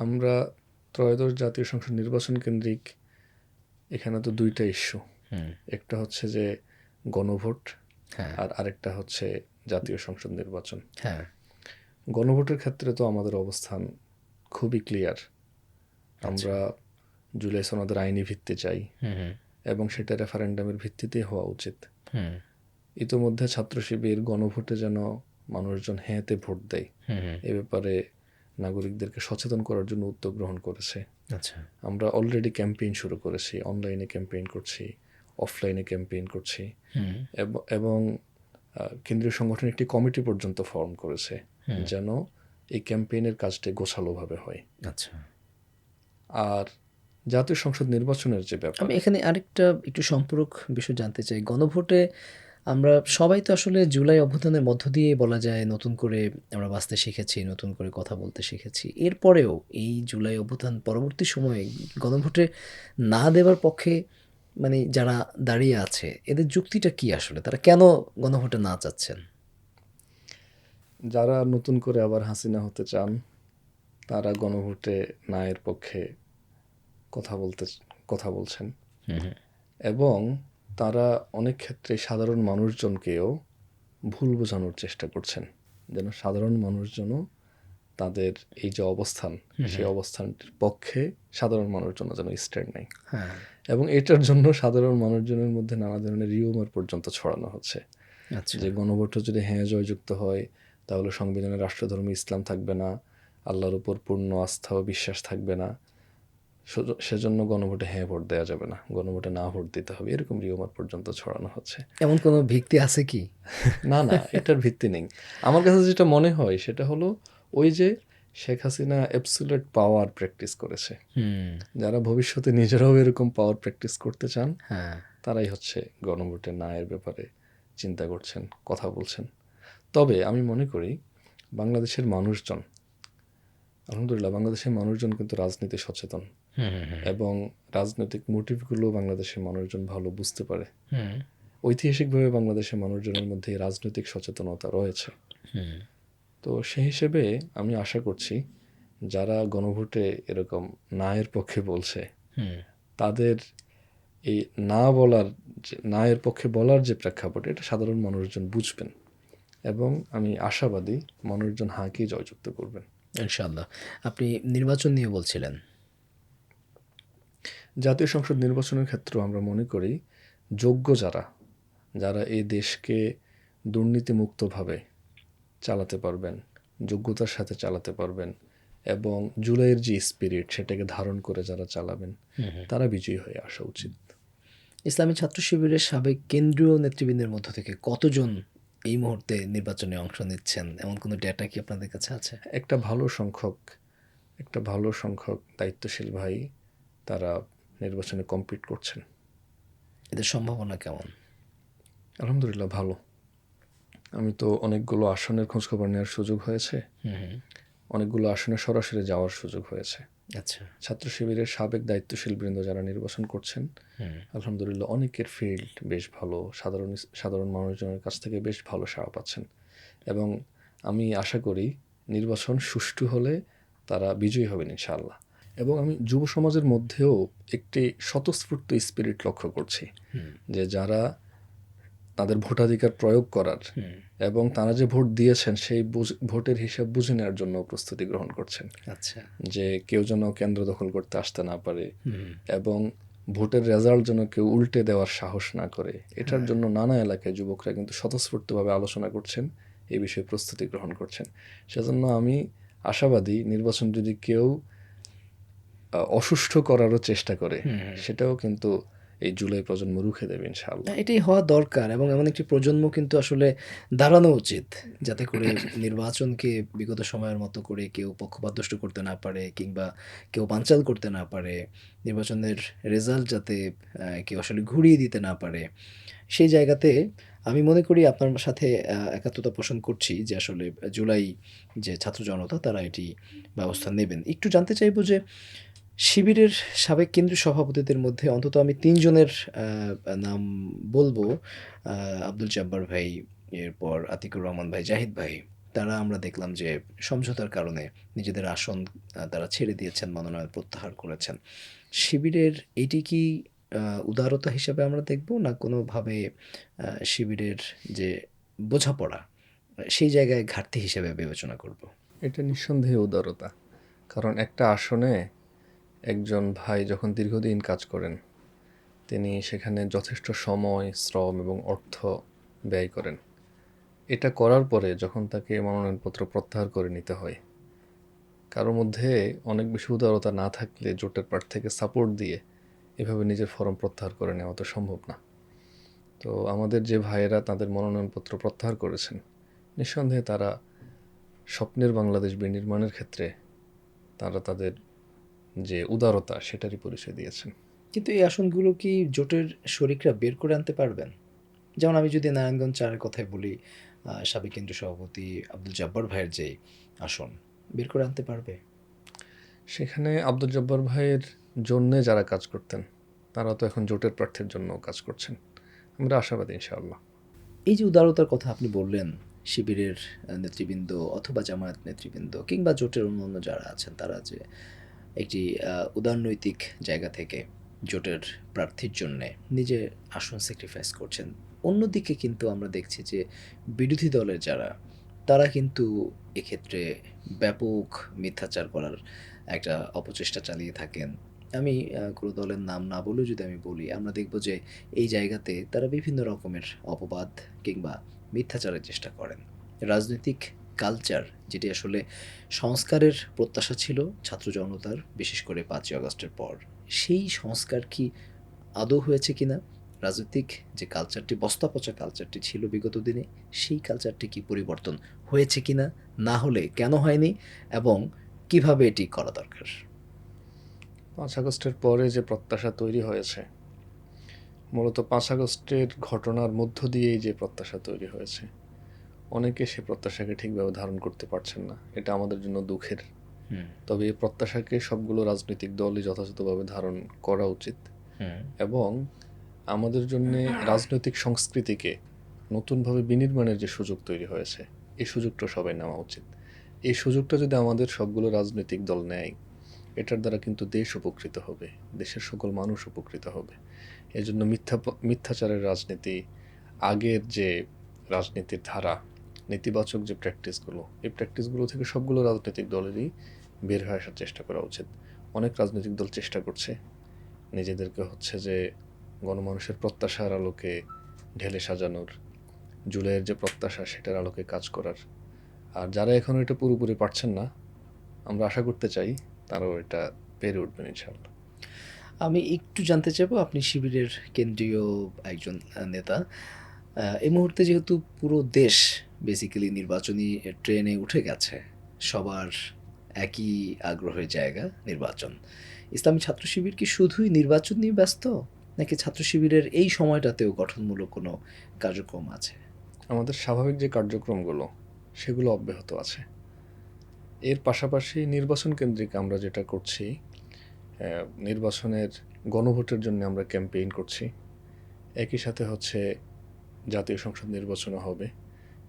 আমরা ত্রয়োদশ জাতীয় সংসদ নির্বাচন কেন্দ্রিক এখানে তো দুইটা ইস্যু, একটা হচ্ছে যে গণভোট, হ্যাঁ আর আরেকটা হচ্ছে জাতীয় সংসদ নির্বাচন। হ্যাঁ গণভোটের ক্ষেত্রে তো আমাদের অবস্থান খুবই ক্লিয়ার। আমরা জুলাই সনদের আইনি ভিত্তি চাই এবং সেটা রেফারেন্ডামের ভিত্তিতেই হওয়া উচিত। ইতোমধ্যে ছাত্র শিবির গণভোটে যেন মানুষজন হ্যাঁতে ভোট দেয় এ ব্যাপারে নাগরিকদেরকে সচেতন করার জন্য উদ্যোগ গ্রহণ করেছে। আচ্ছা আমরা অলরেডি ক্যাম্পেইন শুরু করেছি, অনলাইনে ক্যাম্পেইন করছি, অফলাইনে ক্যাম্পেইন করছি এবং কেন্দ্রীয় সংগঠন একটি কমিটি পর্যন্ত ফর্ম করেছে যেন এই ক্যাম্পেইনের কাজটি গোছালোভাবে হয়। আচ্ছা, আর জাতীয় সংসদ নির্বাচনের যে ব্যাপার, আমি এখানে আরেকটা একটু সম্পূরক বিষয় জানতে চাই। গণভোটে আমরা সবাই তো আসলে জুলাই অভ্যুত্থানের মধ্য দিয়ে বলা যায় নতুন করে আমরা বাঁচতে শিখেছি, নতুন করে কথা বলতে শিখেছি। এরপরেও এই জুলাই অভ্যুত্থান পরবর্তী সময়ে গণভোটে না দেওয়ার পক্ষে মানে যারা দাঁড়িয়ে আছে এদের যুক্তিটা কি আসলে? তারা কেন গণভোটে না চাচ্ছেন? যারা নতুন করে আবার হাসিনা হতে চান তারা গণভোটে না এর পক্ষে কথা বলছেন এবং তারা অনেক ক্ষেত্রে সাধারণ মানুষজনকেও ভুল বোঝানোর চেষ্টা করছেন যেন সাধারণ মানুষজনও তাদের এই যে অবস্থান সেই অবস্থানটির পক্ষে সাধারণ মানুষজন যেন স্ট্যান্ড নেয়। হ্যাঁ এবং এটার জন্য সাধারণ মানুষজনের মধ্যে নানা ধরনের রিউমার পর্যন্ত ছড়ানো হচ্ছে আচ্ছা যে গণভোটে যদি হ্যাঁ জয়যুক্ত হয় তাহলে সংবিধানের রাষ্ট্রধর্ম ইসলাম থাকবে না, আল্লাহর উপর পূর্ণ আস্থা ও বিশ্বাস থাকবে না, সেজন্য গণভোটে হ্যাঁ ভোট দেওয়া যাবে না, গণভোটে না ভোট দিতে হবে, এরকম রিউমার পর্যন্ত ছড়ানো হচ্ছে। এমন কোনো ভিত্তি আছে কি? না না, এটার ভিত্তি নেই। আমার কাছে যেটা মনে হয় সেটা হলো ওই যে শেখ হাসিনা অ্যাবসলিউট পাওয়ার প্র্যাকটিস করেছে, যারা ভবিষ্যতে নিজেরাও এরকম পাওয়ার প্র্যাকটিস করতে চান হ্যাঁ তারাই হচ্ছে গণভোটে না এর ব্যাপারে চিন্তা করছেন, কথা বলছেন। তবে আমি মনে করি বাংলাদেশের মানুষজন, আলহামদুলিল্লাহ বাংলাদেশের মানুষজন কিন্তু রাজনীতি সচেতন এবং রাজনৈতিক মোটিভগুলো বাংলাদেশের মানুষজন ভালো বুঝতে পারে। ঐতিহাসিকভাবে বাংলাদেশের মানুষজনের মধ্যে এই রাজনৈতিক সচেতনতা রয়েছে। তো সেই হিসেবে আমি আশা করছি যারা গণভোটে এরকম না এর পক্ষে বলছে তাদের এই না এর পক্ষে বলার যে প্রেক্ষাপট এটা সাধারণ মানুষজন বুঝবেন এবং আমি আশাবাদী মানুষজন হাঁকেই জয়যুক্ত করবেন ইনশাআল্লাহ। আপনি নির্বাচন নিয়ে বলছিলেন। জাতীয় সংসদ নির্বাচনের ক্ষেত্রেও আমরা মনে করি যোগ্য যারা এই দেশকে দুর্নীতিমুক্তভাবে চালাতে পারবেন, যোগ্যতার সাথে চালাতে পারবেন এবং জুলাইয়ের যে স্পিরিট সেটাকে ধারণ করে যারা চালাবেন তারা বিজয়ী হয়ে আসা উচিত। ইসলামী ছাত্র শিবিরের সাবেক কেন্দ্রীয় নেতৃবৃন্দের মধ্য থেকে কতজন এই মুহূর্তে নির্বাচনে অংশ নিচ্ছেন, এমন কোনো ডেটা কি আপনাদের কাছে আছে? একটা ভালো সংখ্যক দায়িত্বশীল ভাই তারা নির্বাচনে কম্পিট করছেন। এদের সম্ভাবনা কেমন? আলহামদুলিল্লাহ ভালো। আমি তো অনেকগুলো আসনের খোঁজখবর নেওয়ার সুযোগ হয়েছে, অনেকগুলো আসনে সরাসরি যাওয়ার সুযোগ হয়েছে। আচ্ছা, ছাত্র শিবিরের সাবেক দায়িত্বশীল বৃন্দ যারা নির্বাচন করছেন আলহামদুলিল্লাহ অনেকের ফিল্ড বেশ ভালো, সাধারণ মানুষজনের কাছ থেকে বেশ ভালো সাড়া পাচ্ছেন এবং আমি আশা করি নির্বাচন সুষ্ঠু হলে তারা বিজয়ী হবেন ইনশাআল্লাহ। এবং আমি যুব সমাজের মধ্যেও একটি স্বতঃস্ফূর্ত স্পিরিট লক্ষ্য করছি যে যারা তাদের ভোটাধিকার প্রয়োগ করার এবং তারা যে ভোট দিয়েছেন সেই ভোটের হিসাব বুঝে নেওয়ার জন্য প্রস্তুতি গ্রহণ করছেন। আচ্ছা, যে কেউ যেন কেন্দ্র দখল করতে আসতে না পারে এবং ভোটের রেজাল্ট যেন কেউ উল্টে দেওয়ার সাহস না করে, এটার জন্য নানা এলাকায় যুবকরা কিন্তু স্বতঃস্ফূর্তভাবে আলোচনা করছেন, এই বিষয়ে প্রস্তুতি গ্রহণ করছেন। সেজন্য আমি আশাবাদী নির্বাচন যদি কেউ অসুষ্ঠু করারও চেষ্টা করে সেটাও কিন্তু এই জুলাই প্রজন্ম রুখে দেবে ইনশাআল্লাহ। এটাই হওয়া দরকার এবং এমন একটি প্রজন্ম কিন্তু আসলে দাঁড়ানো উচিত যাতে করে নির্বাচনকে বিগত সময়ের মতো করে কেউ পক্ষপাতদুষ্ট করতে না পারে কিংবা কেউ বানচাল করতে না পারে, নির্বাচনের রেজাল্ট যাতে কেউ আসলে ঘুরিয়ে দিতে না পারে। সেই জায়গাতে আমি মনে করি আপনার সাথে একাত্মতা পোষণ করছি যে আসলে জুলাই যে ছাত্র জনতা তারা এটি ব্যবস্থা নেবেন। একটু জানতে চাইবো যে শিবিরের সাবেক কেন্দ্রীয় সভাপতিদের মধ্যে অন্তত আমি ৩ জনের নাম বলবো। আব্দুল জব্বার ভাই, এরপর আতিকুর রহমান ভাই, জাহিদ ভাই। তারা আমরা দেখলাম যে সমঝোতার কারণে নিজেদের আসন তারা ছেড়ে দিয়েছেন, মনোনয়ন প্রত্যাহার করেছেন। শিবিরের এটি কি উদারতা হিসেবে আমরা দেখব না কোনোভাবে শিবিরের যে বোঝাপড়া সেই জায়গায় ঘাটতি হিসেবে বিবেচনা করব? এটা নিঃসন্দেহে উদারতা, কারণ একটা আসনে একজন ভাই যখন দীর্ঘদিন কাজ করেন, তিনি সেখানে যথেষ্ট সময়, শ্রম এবং অর্থ ব্যয় করেন। এটা করার পরে যখন তাকে মনোনয়নপত্র প্রত্যাহার করে নিতে হয়, কারোর মধ্যে অনেক বেশি উদারতা না থাকলে জোটের প্রার্থীকে সাপোর্ট দিয়ে এভাবে নিজের ফরম প্রত্যাহার করে নেওয়া তো সম্ভব না। তো আমাদের যে ভাইয়েরা তাদের মনোনয়নপত্র প্রত্যাহার করেছেন, নিঃসন্দেহে তারা স্বপ্নের বাংলাদেশ বিনির্মাণের ক্ষেত্রে তারা তাদের যে উদারতা সেটারই পরিচয় দিয়েছেন। কিন্তু এই আসনগুলো কি জোটের শরিকরা বের করে আনতে পারবেন? যেমন আমি যদি নারায়ণগঞ্জ ৪ এর কথাই বলি, সাবেক কেন্দ্রীয় সভাপতি আব্দুল জব্বার ভাইয়ের যে আসন, বের করে আনতে পারবে? সেখানে আব্দুল জব্বার ভাইয়ের জন্যে যারা কাজ করতেন তারা তো এখন জোটের প্রার্থীর জন্য কাজ করছেন। আমরা আশাবাদী ইনশাআল্লাহ। এই যে উদারতার কথা আপনি বললেন, শিবিরের নেতৃবৃন্দ অথবা জামায়াত নেতৃবৃন্দ কিংবা জোটের অন্যান্য যারা আছেন তারা যে একটি উদারনৈতিক জায়গা থেকে জোটের প্রার্থীর জন্যে নিজে আসন স্যাক্রিফাইস করছেন। অন্যদিকে কিন্তু আমরা দেখছি যে বিরোধী দলের যারা, তারা কিন্তু এক্ষেত্রে ব্যাপক মিথ্যাচার করার একটা অপচেষ্টা চালিয়ে থাকেন। আমি কোনো দলের নাম না বলেও যদি আমি বলি, আমরা দেখব যে এই জায়গাতে তারা বিভিন্ন রকমের অপবাদ কিংবা মিথ্যাচারের চেষ্টা করেন। রাজনৈতিক কালচার যেটি আসলে সংস্কারের প্রত্যাশা ছিল ছাত্র জনতার, বিশেষ করে ৫ই আগস্টের পর, সেই সংস্কার কি আদৌ হয়েছে কিনা? রাজনৈতিক যে কালচারটি, বস্তাপচা কালচারটি ছিল বিগত দিনে, সেই কালচারটি কি পরিবর্তন হয়েছে কিনা? না হলে কেন হয়নি এবং কিভাবে এটি করা দরকার? ৫ আগস্টের পরে যে প্রত্যাশা তৈরি হয়েছে, মূলত ৫ আগস্টের ঘটনার মধ্য দিয়েই যে প্রত্যাশা তৈরি হয়েছে, অনেকে সে প্রত্যাশাকে ঠিকভাবে ধারণ করতে পারছেন না। এটা আমাদের জন্য দুঃখের। তবে এই প্রত্যাশাকে সবগুলো রাজনৈতিক দলই যথাযথভাবে ধারণ করা উচিত এবং আমাদের জন্য রাজনৈতিক সংস্কৃতিকে নতুনভাবে বিনির্মাণের যে সুযোগ তৈরি হয়েছে, এই সুযোগটা সবাই নেওয়া উচিত। এই সুযোগটা যদি আমাদের সবগুলো রাজনৈতিক দল নেয়, এটার দ্বারা কিন্তু দেশ উপকৃত হবে, দেশের সকল মানুষ উপকৃত হবে। এজন্য মিথ্যাচারের রাজনীতি, আগের যে রাজনীতির ধারা, নেতিবাচক যে প্র্যাকটিসগুলো, এই প্র্যাকটিসগুলো থেকে সবগুলো রাজনৈতিক দলেরই বের হয়ে আসার চেষ্টা করা উচিত। অনেক রাজনৈতিক দল চেষ্টা করছে নিজেদেরকে যে গণমানুষের প্রত্যাশার আলোকে ঢেলে সাজানোর, জুলাইয়ের যে প্রত্যাশা সেটার আলোকে কাজ করার। আর যারা এখনও এটা পুরোপুরি পারছেন না, আমরা আশা করতে চাই তারাও এটা পেরে উঠবেন ইনশাআল্লাহ। আমি একটু জানতে চাইবো, আপনি শিবিরের কেন্দ্রীয় একজন নেতা। এই মুহূর্তে যেহেতু পুরো দেশ বেসিক্যালি নির্বাচনী ট্রেনে উঠে গেছে, সবার একই আগ্রহের জায়গা নির্বাচন। ইসলামী ছাত্র শিবির কি শুধুই নির্বাচন নিয়ে ব্যস্ত, নাকি ছাত্র শিবিরের এই সময়টাতেও গঠনমূলক কোনো কার্যক্রম আছে? আমাদের স্বাভাবিক যে কার্যক্রমগুলো সেগুলো অব্যাহত আছে। এর পাশাপাশি নির্বাচন কেন্দ্রিক আমরা যেটা করছি, নির্বাচনের গণভোটের জন্য আমরা ক্যাম্পেইন করছি। একই সাথে জাতীয় সংসদ নির্বাচনও হবে,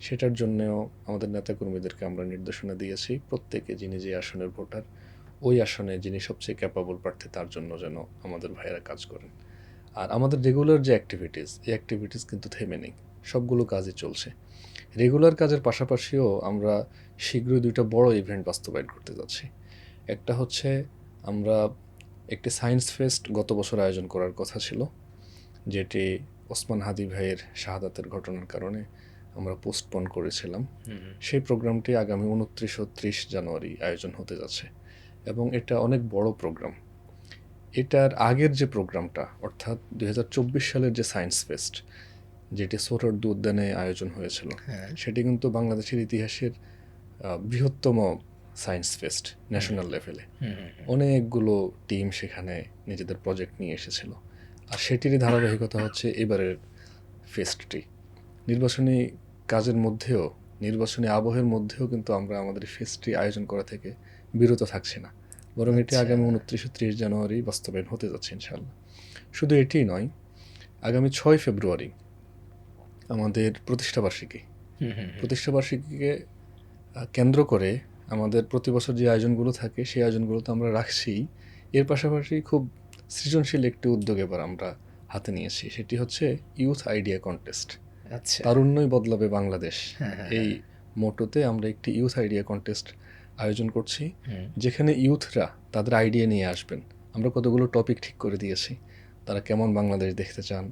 সেটার জন্যও আমাদের নেতাকর্মীদেরকে আমরা নির্দেশনা দিয়েছি, প্রত্যেকে যিনি যে আসনের ভোটার, ওই আসনে যিনি সবচেয়ে ক্যাপাবল প্রার্থী তার জন্য যেন আমাদের ভাইয়েরা কাজ করেন। আর আমাদের রেগুলার যে অ্যাক্টিভিটিস, এই অ্যাক্টিভিটিস কিন্তু থেমে নেই, সবগুলো কাজই চলছে। রেগুলার কাজের পাশাপাশিও আমরা শীঘ্রই 2টা বড় ইভেন্ট বাস্তবায়ন করতে যাচ্ছি। একটা আমরা একটি সায়েন্স ফেস্ট গত বছর আয়োজন করার কথা ছিল, যেটি ওসমান হাদি ভাইয়ের শাহাদাতের ঘটনার কারণে আমরা পোস্টপোন করেছিলাম। সেই প্রোগ্রামটি আগামী 29 ও 30 জানুয়ারি আয়োজন হতে যাচ্ছে এবং এটা অনেক বড় প্রোগ্রাম। এটার আগের যে প্রোগ্রামটা, অর্থাৎ 2024 সালের যে সায়েন্স ফেস্ট, যেটি সোহরাওয়ার্দী উদ্যানে আয়োজন হয়েছিল, সেটি কিন্তু বাংলাদেশের ইতিহাসের বৃহত্তম সায়েন্স ফেস্ট ন্যাশনাল লেভেলে। অনেকগুলো টিম সেখানে নিজেদের প্রজেক্ট নিয়ে এসেছিল, আর সেটিরই ধারাবাহিকতা এবারের ফেস্টটি। নির্বাচনী কাজের মধ্যেও, নির্বাচনী আবহের মধ্যেও কিন্তু আমরা আমাদের ফেস্টটি আয়োজন করা থেকে বিরত থাকছি না, বরং এটি আচ্ছা। আগামী 29 ও 30 জানুয়ারি বাস্তবায়ন হতে যাচ্ছে ইনশাআল্লাহ। শুধু এটিই নয়, আগামী 6 ফেব্রুয়ারি আমাদের প্রতিষ্ঠাবার্ষিকী। প্রতিষ্ঠাবার্ষিকীকে কেন্দ্র করে আমাদের প্রতি বছর যে আয়োজনগুলো থাকে সেই আয়োজনগুলো তো আমরা রাখছি। এর পাশাপাশি খুব সৃজনশীল একটি উদ্যোগ এবার আমরা হাতে নিয়েছি, সেটি হচ্ছে ইউথ আইডিয়া কন্টেস্ট। আচ্ছা। তারুণ্যই বদলাবে বাংলাদেশ, হ্যাঁ, হ্যাঁ, এই মোটোতে আমরা একটি ইউথ আইডিয়া কন্টেস্ট আয়োজন করছি, হুম, যেখানে ইউথরা তাদের আইডিয়া নিয়ে আসবেন। আমরা কতগুলো টপিক ঠিক করে দিয়েছি, তারা কেমন বাংলাদেশ দেখতে চান,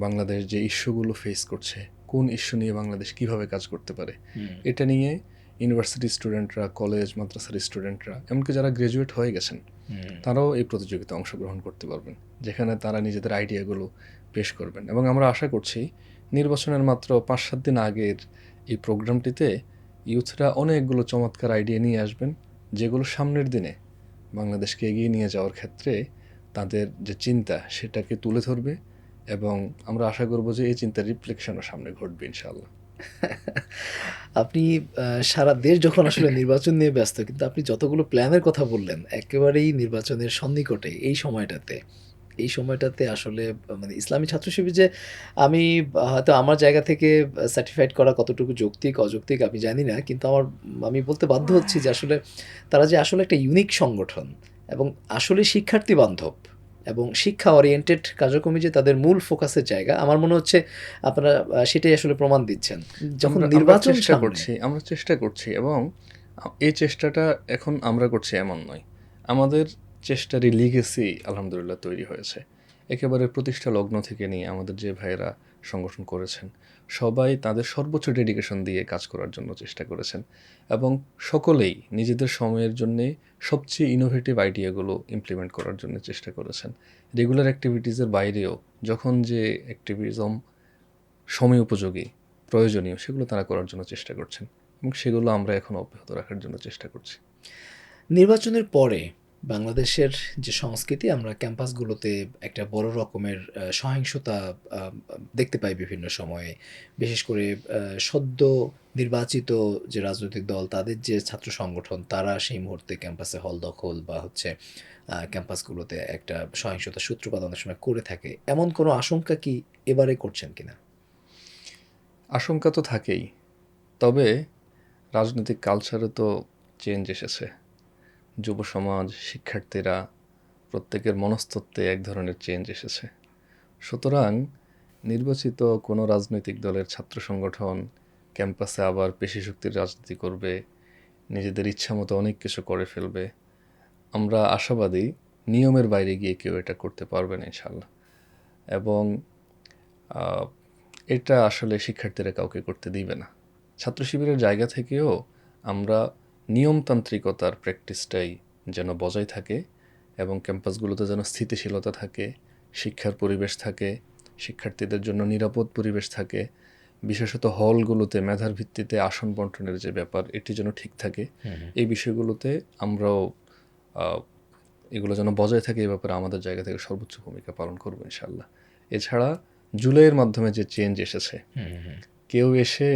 বাংলাদেশ যে ইস্যুগুলো ফেস করছে, কোন ইস্যু নিয়ে বাংলাদেশ কিভাবে কাজ করতে পারে, হুম, এটা নিয়ে ইউনিভার্সিটি স্টুডেন্টরা, কলেজ মাদ্রাসার স্টুডেন্টরা, এমনকি যারা গ্র্যাজুয়েট হয়ে গেছেন হুম। তারাও এই প্রতিযোগিতায় অংশগ্রহণ করতে পারবেন, যেখানে তারা নিজেদের আইডিয়াগুলো পেশ করবেন। এবং আমরা আশা করছি নির্বাচনের মাত্র 5-7 দিন আগের এই প্রোগ্রামটিতে ইউথরা অনেকগুলো চমৎকার আইডিয়া নিয়ে আসবেন, যেগুলো সামনের দিনে বাংলাদেশকে এগিয়ে নিয়ে যাওয়ার ক্ষেত্রে তাদের যে চিন্তা সেটাকে তুলে ধরবে, এবং আমরা আশা করব যে এই চিন্তার রিফ্লেকশনও সামনে ঘটবে ইনশাআল্লাহ। আপনি সারা দেশ যখন আসলে নির্বাচন নিয়ে ব্যস্ত, কিন্তু আপনি যতগুলো প্ল্যানের কথা বললেন, একেবারেই নির্বাচনের সন্নিকটে এই সময়টাতে আসলে মানে ইসলামী ছাত্র শিবির যে আমি হয়তো আমার জায়গা থেকে সার্টিফাইড করা কতটুকু যৌক্তিক অযৌক্তিক আমি জানি না, কিন্তু আমি বলতে বাধ্য হচ্ছি যে আসলে তারা যে আসলে একটা ইউনিক সংগঠন এবং আসলে শিক্ষার্থী বান্ধব এবং শিক্ষা ওরিয়েন্টেড কার্যক্রমে যে তাদের মূল ফোকাসের জায়গা, আমার মনে হচ্ছে আপনারা সেটাই আসলে প্রমাণ দিচ্ছেন যখন নির্বাচন সামনে। আমরা চেষ্টা করছি, এবং এই চেষ্টাটা এখন আমরা করছি এমন নয়, আমাদের চেষ্টারই লিগেসি আলহামদুলিল্লাহ তৈরি হয়েছে। একেবারে প্রতিষ্ঠা লগ্ন থেকে নিয়ে আমাদের যে ভাইয়েরা সংগঠন করেছেন সবাই তাদের সর্বোচ্চ ডেডিকেশন দিয়ে কাজ করার জন্য চেষ্টা করেছেন, এবং সকলেই নিজেদের সময়ের জন্যে সবচেয়ে ইনোভেটিভ আইডিয়াগুলো ইমপ্লিমেন্ট করার জন্য চেষ্টা করেছেন। রেগুলার অ্যাক্টিভিটিসের বাইরেও যখন যে অ্যাক্টিভিজম সময় উপযোগী, প্রয়োজনীয়, সেগুলো তারা করার জন্য চেষ্টা করছেন, এবং সেগুলো আমরা এখন অব্যাহত রাখার জন্য চেষ্টা করছি। নির্বাচনের পরে বাংলাদেশের যে সংস্কৃতি, আমরা ক্যাম্পাসগুলোতে একটা বড় রকমের সহিংসতা দেখতে পাই বিভিন্ন সময়ে। বিশেষ করে সদ্য নির্বাচিত যে রাজনৈতিক দল, তাদের যে ছাত্র সংগঠন, তারা সেই মুহূর্তে ক্যাম্পাসে হল দখল বা হচ্ছে ক্যাম্পাসগুলোতে একটা সহিংসতার সূত্রপাত অনেক সময় করে থাকে। এমন কোনো আশঙ্কা কি এবারে করছেন কিনা? আশঙ্কা তো থাকেই, তবে রাজনৈতিক কালচারে তো চেঞ্জ এসেছে। যুব সমাজ, শিক্ষার্থীরা, প্রত্যেকের মনস্তত্ত্বে এক ধরনের চেঞ্জ এসেছে। সুতরাং নির্বাচিত কোনো রাজনৈতিক দলের ছাত্র সংগঠন ক্যাম্পাসে আবার পেশিশক্তির রাজনীতি করবে, নিজেদের ইচ্ছামতো অনেক কিছু করে ফেলবে, আমরা আশাবাদী নিয়মের বাইরে গিয়ে কেউ এটা করতে পারবে না ইনশাআল্লাহ। এবং এটা আসলে শিক্ষার্থীরা কাউকে করতে দিবে না। ছাত্র শিবিরের জায়গা থেকেও আমরা নিয়মতান্ত্রিকতার প্র্যাকটিসটাই যেন বজায় থাকে, এবং ক্যাম্পাসগুলোতে যেন স্থিতিশীলতা থাকে, শিক্ষার পরিবেশ থাকে, শিক্ষার্থীদের জন্য নিরাপদ পরিবেশ থাকে, বিশেষত হলগুলোতে মেধার ভিত্তিতে আসন বন্টনের যে ব্যাপার, এটি যেন ঠিক থাকে। এই বিষয়গুলোতে আমরাও এগুলো যেন বজায় থাকে, এই ব্যাপারে আমাদের জায়গা থেকে সর্বোচ্চ ভূমিকা পালন করবো ইনশাআল্লাহ। এছাড়া জুলাইয়ের মাধ্যমে যে চেঞ্জ এসেছে, কেউ এসে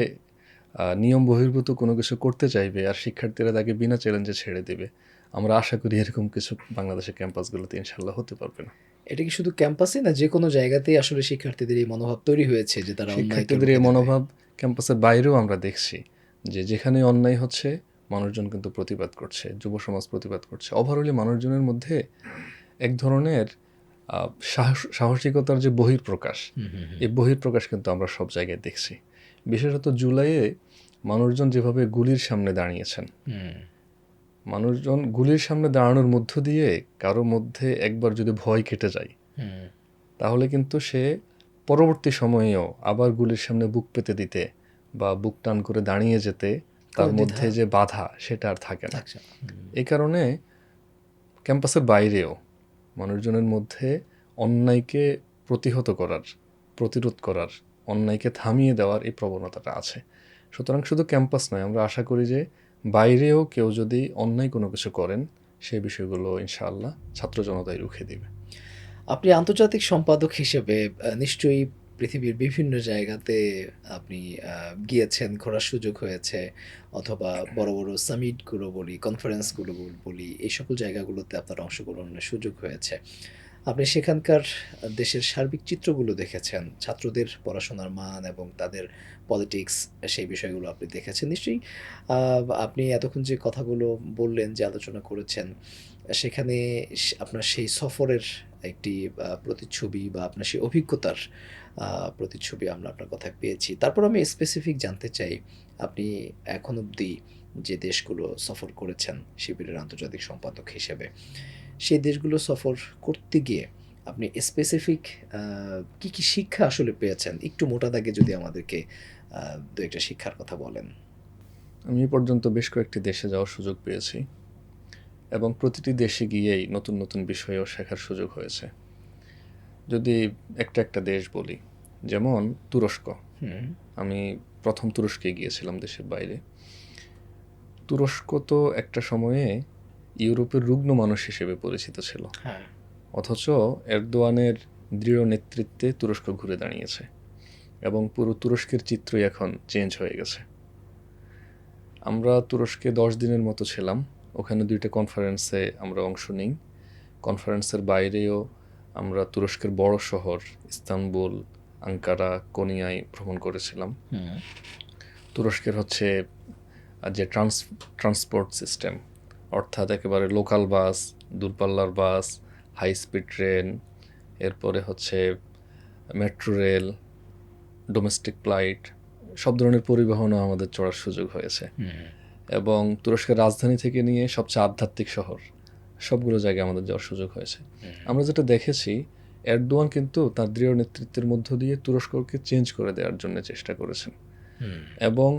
নিয়ম বহির্ভূত কোনো কিছু করতে চাইবে আর শিক্ষার্থীরা তাকে বিনা চ্যালেঞ্জে ছেড়ে দেবে, আমরা আশা করি এরকম কিছু বাংলাদেশের ক্যাম্পাসগুলোতে ইনশাআল্লাহ হতে পারবে না। এটা কি শুধু ক্যাম্পাসে না, যে কোনো জায়গাতেই আসলে শিক্ষার্থীদের এই মনোভাব তৈরি হয়েছে যে তারা শিক্ষার্থীদের এই মনোভাব ক্যাম্পাসের বাইরেও আমরা দেখছি, যে যেখানে অন্যায় হচ্ছে মানুষজন কিন্তু প্রতিবাদ করছে, যুব সমাজ প্রতিবাদ করছে। ওভারঅলি মানুষজনের মধ্যে এক ধরনের সাহসিকতার যে বহিঃপ্রকাশ, এই বহিঃপ্রকাশ কিন্তু আমরা সব জায়গায় দেখছি। বিশেষত জুলাইয়ে মানুষজন যেভাবে গুলির সামনে দাঁড়িয়েছেন, মানুষজন গুলির সামনে দাঁড়ানোর মধ্য দিয়ে কারো মধ্যে একবার যদি ভয় কেটে যায়, তাহলে কিন্তু সে পরবর্তী সময়েও আবার গুলির সামনে বুক পেতে দিতে বা বুক টান করে দাঁড়িয়ে যেতে তার মধ্যে যে বাধা, সেটা আর থাকে না। এই কারণে ক্যাম্পাসের বাইরেও মানুষজনের মধ্যে অন্যায়কে প্রতিহত করার, প্রতিরোধ করার, অন্যায়কে থামিয়ে দেওয়ার এই প্রবণতাটা আছে। সুতরাং শুধু ক্যাম্পাস নয়, আমরা আশা করি যে বাইরেও কেউ যদি অন্যায় কোনো কিছু করেন, সেই বিষয়গুলো ইনশাআল্লাহ ছাত্র জনতাই রুখে দিবে। আপনি আন্তর্জাতিক সম্পাদক হিসেবে নিশ্চয়ই পৃথিবীর বিভিন্ন জায়গাতে আপনি গিয়েছেন, ঘোরার সুযোগ হয়েছে, অথবা বড় বড় সামিটগুলো বলি, কনফারেন্সগুলো বলি, এই সকল জায়গাগুলোতে আপনার অংশগ্রহণের সুযোগ হয়েছে। আপনি সেখানকার দেশের সার্বিক চিত্রগুলো দেখেছেন, ছাত্রদের পড়াশোনার মান এবং তাদের পলিটিক্স, সেই বিষয়গুলো আপনি দেখেছেন নিশ্চয়ই। আপনি এতক্ষণ যে কথাগুলো বললেন, যে আলোচনা করেছেন, সেখানে আপনার সেই সফরের একটি প্রতিচ্ছবি বা আপনার সেই অভিজ্ঞতার প্রতিচ্ছবি আমরা আপনার কথায় পেয়েছি। তারপর আমি স্পেসিফিক জানতে চাই, আপনি এখন অবধি যে দেশগুলো সফর করেছেন শিবিরের আন্তর্জাতিক সম্পাদক হিসেবে, সেই দেশগুলো সফর করতে গিয়ে আপনি স্পেসিফিক কি কি শিক্ষা আসলে পেয়েছেন? একটু মোটা দাগে যদি আমাদেরকে দু একটা শিক্ষার কথা বলেন। আমি এ পর্যন্ত বেশ কয়েকটি দেশে যাওয়ার সুযোগ পেয়েছি এবং প্রতিটি দেশে গিয়েই নতুন নতুন বিষয়ও শেখার সুযোগ হয়েছে। যদি একটা দেশ বলি, যেমন তুরস্ক। হুম। আমি প্রথম তুরস্কে গিয়েছিলাম দেশের বাইরে। তুরস্ক তো একটা সময়ে ইউরোপের রুগ্ন মানুষ হিসেবে পরিচিত ছিল, হ্যাঁ। অথচ এরদোয়ানের দৃঢ় নেতৃত্বে তুরস্ক ঘুরে দাঁড়িয়েছে এবং পুরো তুরস্কের চিত্রই এখন চেঞ্জ হয়ে গেছে। আমরা তুরস্কে 10 দিনের মতো ছিলাম। ওখানে 2টা কনফারেন্সে আমরা অংশ নিই। কনফারেন্সের বাইরেও আমরা তুরস্কের বড় শহর ইস্তানবুল, আঙ্কারা, কোনিয়ায় ভ্রমণ করেছিলাম। তুরস্কের হচ্ছে যে ট্রান্সপোর্ট সিস্টেম, অর্থাৎ একেবারে লোকাল বাস, দূরপাল্লার বাস, হাই স্পিড ট্রেন, এরপরে হচ্ছে মেট্রো রেল, ডোমেস্টিক ফ্লাইট, সব ধরনের পরিবহনও আমাদের চড়ার সুযোগ হয়েছে। এবং তুরস্কের রাজধানী থেকে নিয়ে সবচেয়ে আধ্যাত্মিক শহর, সবগুলো জায়গায় আমাদের যাওয়ার সুযোগ হয়েছে। আমরা যেটা দেখেছি, এরদোয়ান কিন্তু তার দৃঢ় নেতৃত্বের মধ্য দিয়ে তুরস্ককে চেঞ্জ করে দেওয়ার জন্য চেষ্টা করেছেন এবং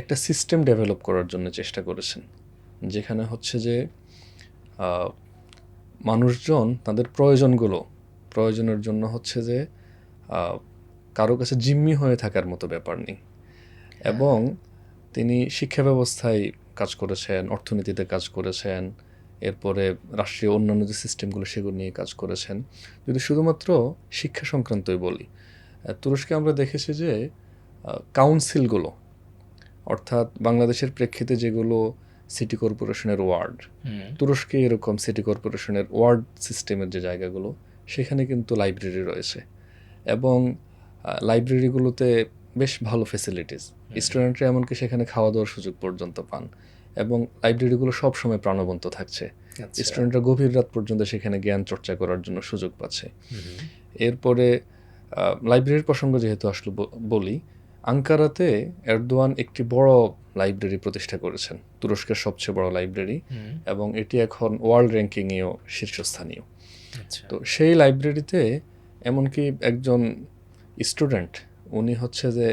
একটা সিস্টেম ডেভেলপ করার জন্য চেষ্টা করেছেন, যেখানে হচ্ছে যে মানুষজন তাদের প্রয়োজনের জন্য হচ্ছে যে কারো কাছে জিম্মি হয়ে থাকার মতো ব্যাপার নেই। এবং তিনি শিক্ষা ব্যবস্থায় কাজ করেছেন, অর্থনীতিতে কাজ করেছেন, এরপরে রাষ্ট্রীয় অন্যান্য যে সিস্টেমগুলো সেগুলো নিয়ে কাজ করেছেন। যদি শুধুমাত্র শিক্ষা সংক্রান্তই বলি, তুরস্কে আমরা দেখেছি যে কাউন্সিলগুলো, অর্থাৎ বাংলাদেশের প্রেক্ষিতে যেগুলো সিটি কর্পোরেশনের ওয়ার্ড, তুরস্কে এরকম সিটি কর্পোরেশনের ওয়ার্ড সিস্টেমের যে জায়গাগুলো, সেখানে কিন্তু লাইব্রেরি রয়েছে এবং লাইব্রেরিগুলোতে বেশ ভালো ফেসিলিটিস, স্টুডেন্টরা এমনকি সেখানে খাওয়া দাওয়ার সুযোগ পর্যন্ত পান এবং লাইব্রেরিগুলো সবসময় প্রাণবন্ত থাকছে। স্টুডেন্টরা গভীর রাত পর্যন্ত সেখানে জ্ঞান চর্চা করার জন্য সুযোগ পাচ্ছে। এরপরে লাইব্রেরির প্রসঙ্গ যেহেতু আসলে বলি, আঙ্কারাতে এরদোয়ান একটি বড় লাইব্রেরি প্রতিষ্ঠা করেছেন, তুরস্কের সবচেয়ে বড় লাইব্রেরি, এবং এটি এখন ওয়ার্ল্ড র্যাঙ্কিংয়েও শীর্ষস্থানীয়। তো সেই লাইব্রেরিতে এমনকি একজন স্টুডেন্ট, উনি হচ্ছে যে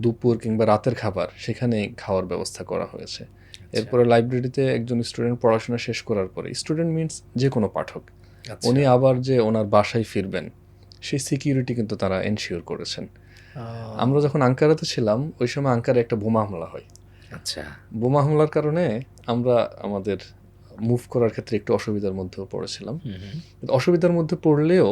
দুপুর কিংবা রাতের খাবার সেখানেই খাওয়ার ব্যবস্থা করা হয়েছে। এরপরে লাইব্রেরিতে একজন স্টুডেন্ট পড়াশোনা শেষ করার পরে, স্টুডেন্ট মিনস যে কোনো পাঠক, উনি আবার যে ওনার বাসায় ফিরবেন সেই সিকিউরিটি কিন্তু তারা এনশিওর করেছেন। আমরা যখন আঙ্কারাতে ছিলাম, ওই সময় আঙ্কারে একটা বোমা হামলা হয়। বোমা হামলার কারণে আমরা আমাদের মুভ করার ক্ষেত্রে একটু অসুবিধার মধ্যেও পড়েছিলাম। অসুবিধার মধ্যে পড়লেও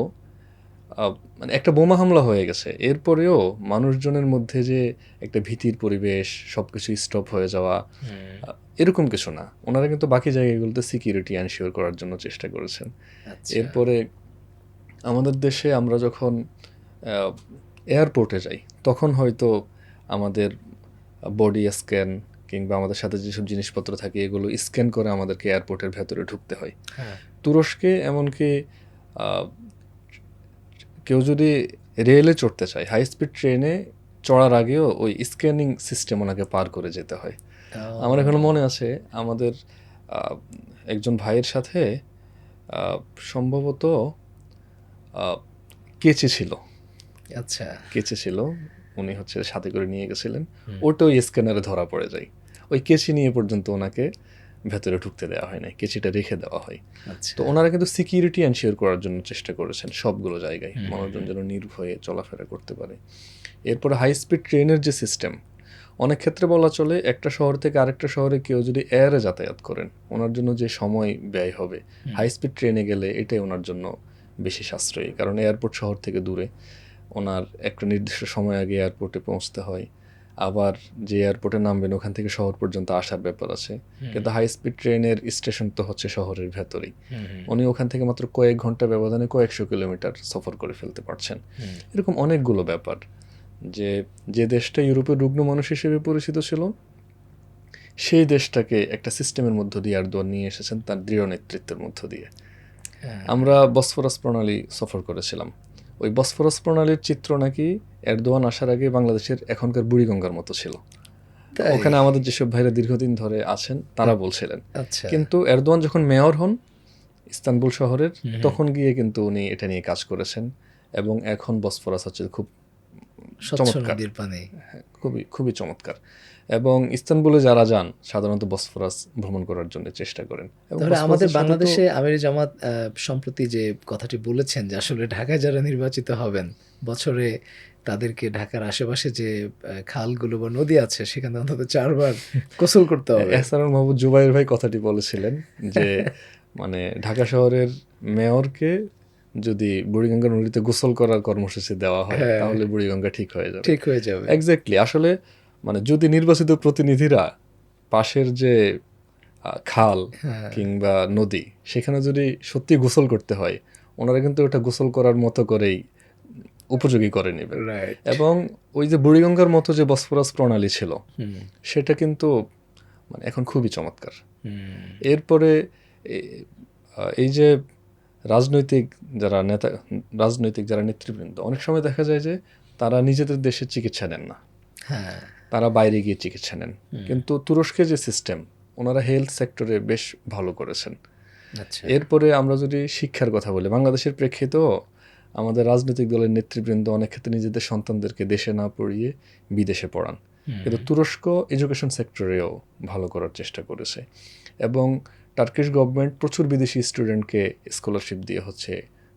মানে একটা বোমা হামলা হয়ে গেছে, এরপরেও মানুষজনের মধ্যে যে একটা ভীতির পরিবেশ, সবকিছু স্টপ হয়ে যাওয়া, এরকম কিছু না। ওনারা কিন্তু বাকি জায়গাগুলোতে সিকিউরিটি এনশিওর করার জন্য চেষ্টা করেছেন। এরপরে আমাদের দেশে আমরা যখন এয়ারপোর্টে যাই, তখন হয়তো আমাদের বডি স্ক্যান কিংবা আমাদের সাথে যেসব জিনিসপত্র থাকে এগুলো স্ক্যান করে আমাদেরকে এয়ারপোর্টের ভেতরে ঢুকতে হয়। তুরস্কে এমনকি কেউ যদি রেলে চড়তে চায়, হাই স্পিড ট্রেনে চড়ার আগেও ওই স্ক্যানিং সিস্টেম ওনাকে পার করে যেতে হয়। আমার এখনো মনে আছে, আমাদের একজন ভাইয়ের সাথে সম্ভবত কেচি ছিল, কেচি ছিল, উনি হচ্ছে সাথে করে নিয়ে গেছিলেন। ওটা ওই স্ক্যানারে ধরা পড়ে যায়। ওই কেচি নিয়ে পর্যন্ত ওনাকে ভেতরে ঢুকতে দেওয়া হয় না, কেচিটা রেখে দেওয়া হয়। তো ওনারা কিন্তু সিকিউরিটি এনশিওর করার জন্য চেষ্টা করেছেন সবগুলো জায়গায়, মানুষজন যেন নির্ভয়ে চলাফেরা করতে পারে। এরপরে হাই স্পিড ট্রেনের যে সিস্টেম, অনেক ক্ষেত্রে বলা চলে একটা শহর থেকে আরেকটা শহরে কেউ যদি এয়ারে যাতায়াত করেন, ওনার জন্য যে সময় ব্যয় হবে, হাই স্পিড ট্রেনে গেলে এটাই ওনার জন্য বেশি সাশ্রয়ী, কারণ এয়ারপোর্ট শহর থেকে দূরে, ওনার একটা নির্দিষ্ট সময় আগে এয়ারপোর্টে পৌঁছতে হয়, আবার যে এয়ারপোর্টে নামবেন ওখান থেকে শহর পর্যন্ত আসার ব্যাপার আছে। কিন্তু হাই স্পিড ট্রেনের স্টেশন তো হচ্ছে শহরের ভেতরেই, উনি ওখান থেকে মাত্র কয়েক ঘন্টা ব্যবধানে কয়েকশো কিলোমিটার সফর করে ফেলতে পারছেন। এরকম অনেকগুলো ব্যাপার, যে যে দেশটা ইউরোপের রুগ্ন মানুষ হিসেবে পরিচিত ছিল সেই দেশটাকে একটা সিস্টেমের মধ্য দিয়ে এরদোয়ান নিয়ে এসেছেন তার দৃঢ় নেতৃত্বের মধ্য দিয়ে। আমরা বসফরাস প্রণালী সফর করেছিলাম, ওই বসফরাস প্রণালীর চিত্র নাকি এরদোয়ান আসার আগে বাংলাদেশের এখনকার বুড়িগঙ্গার মতো ছিল। ওখানে আমাদের যেসব ভাইরা দীর্ঘদিন ধরে আছেন তারা বলছিলেন। আচ্ছা, কিন্তু এরদোয়ান যখন মেয়র হন ইস্তানবুল শহরের, তখন গিয়ে কিন্তু উনি এটা নিয়ে কাজ করেছেন, এবং এখন বসফরাস হচ্ছে খুব স্বচ্ছ চমৎকার, নদীর পানি। খুবই খুবই চমৎকার। এবং ইস্তানবুলে যারা যান সাধারণত বসফরাস ভ্রমণ করার জন্য চেষ্টা করেন। এবং তাহলে আমাদের বসফরাসের সাথে তো- বাংলাদেশে আমিরি জামাত সম্প্রতি যে কথাটি বলেছেন যে আসলে ঢাকায় যারা নির্বাচিত হবেন বছরে তাদেরকে ঢাকার আশেপাশে যে খালগুলো বা নদী আছে সেখানে অন্তত 4 বার গোসল করতে হবে। এহসানুল মাহমুদ জুবাইর ভাই কথাটি বলেছিলেন যে মানে ঢাকা শহরের মেয়রকে যদি বুড়িগঙ্গা নদীতে গোসল করার কর্মসূচি দেওয়া হয় হ্যাঁ। তাহলে বুড়িগঙ্গা ঠিক হয়ে যাবে। ঠিক হয়ে যাবে। এক্স্যাক্টলি। আসলে মানে যদি নির্বাচিত প্রতিনিধিরা পাশের যে খাল হ্যাঁ। কিংবা নদী সেখানে যদি সত্যি গোসল করতে হয়, ওনারা কিন্তু ওটা গোসল করার মতো করেই উপযোগী করে নেবেন। রাইট। এবং ওই যে বুড়িগঙ্গার মতো যে বসফরাস প্রণালী ছিল সেটা কিন্তু মানে এখন খুবই চমৎকার। এরপরে এই যে রাজনৈতিক যারা নেতৃবৃন্দ, অনেক সময় দেখা যায় যে তারা নিজেদের দেশে চিকিৎসা নেন না, হ্যাঁ, তারা বাইরে গিয়ে চিকিৎসা নেন। কিন্তু তুরস্কের যে সিস্টেম, ওনারা হেলথ সেক্টরে বেশ ভালো করেছেন। আচ্ছা, এরপরে আমরা যদি শিক্ষার কথা বলি, বাংলাদেশের প্রেক্ষিতেও আমাদের রাজনৈতিক দলের নেতৃবৃন্দ অনেক ক্ষেত্রে নিজেদের সন্তানদেরকে দেশে না পড়িয়ে বিদেশে পড়ান, কিন্তু তুরস্ক এডুকেশন সেক্টরেও ভালো করার চেষ্টা করেছে। এবং টার্কিশ গভর্নমেন্ট প্রচুর বিদেশি স্টুডেন্টকে স্কলারশিপ দিয়ে হচ্ছে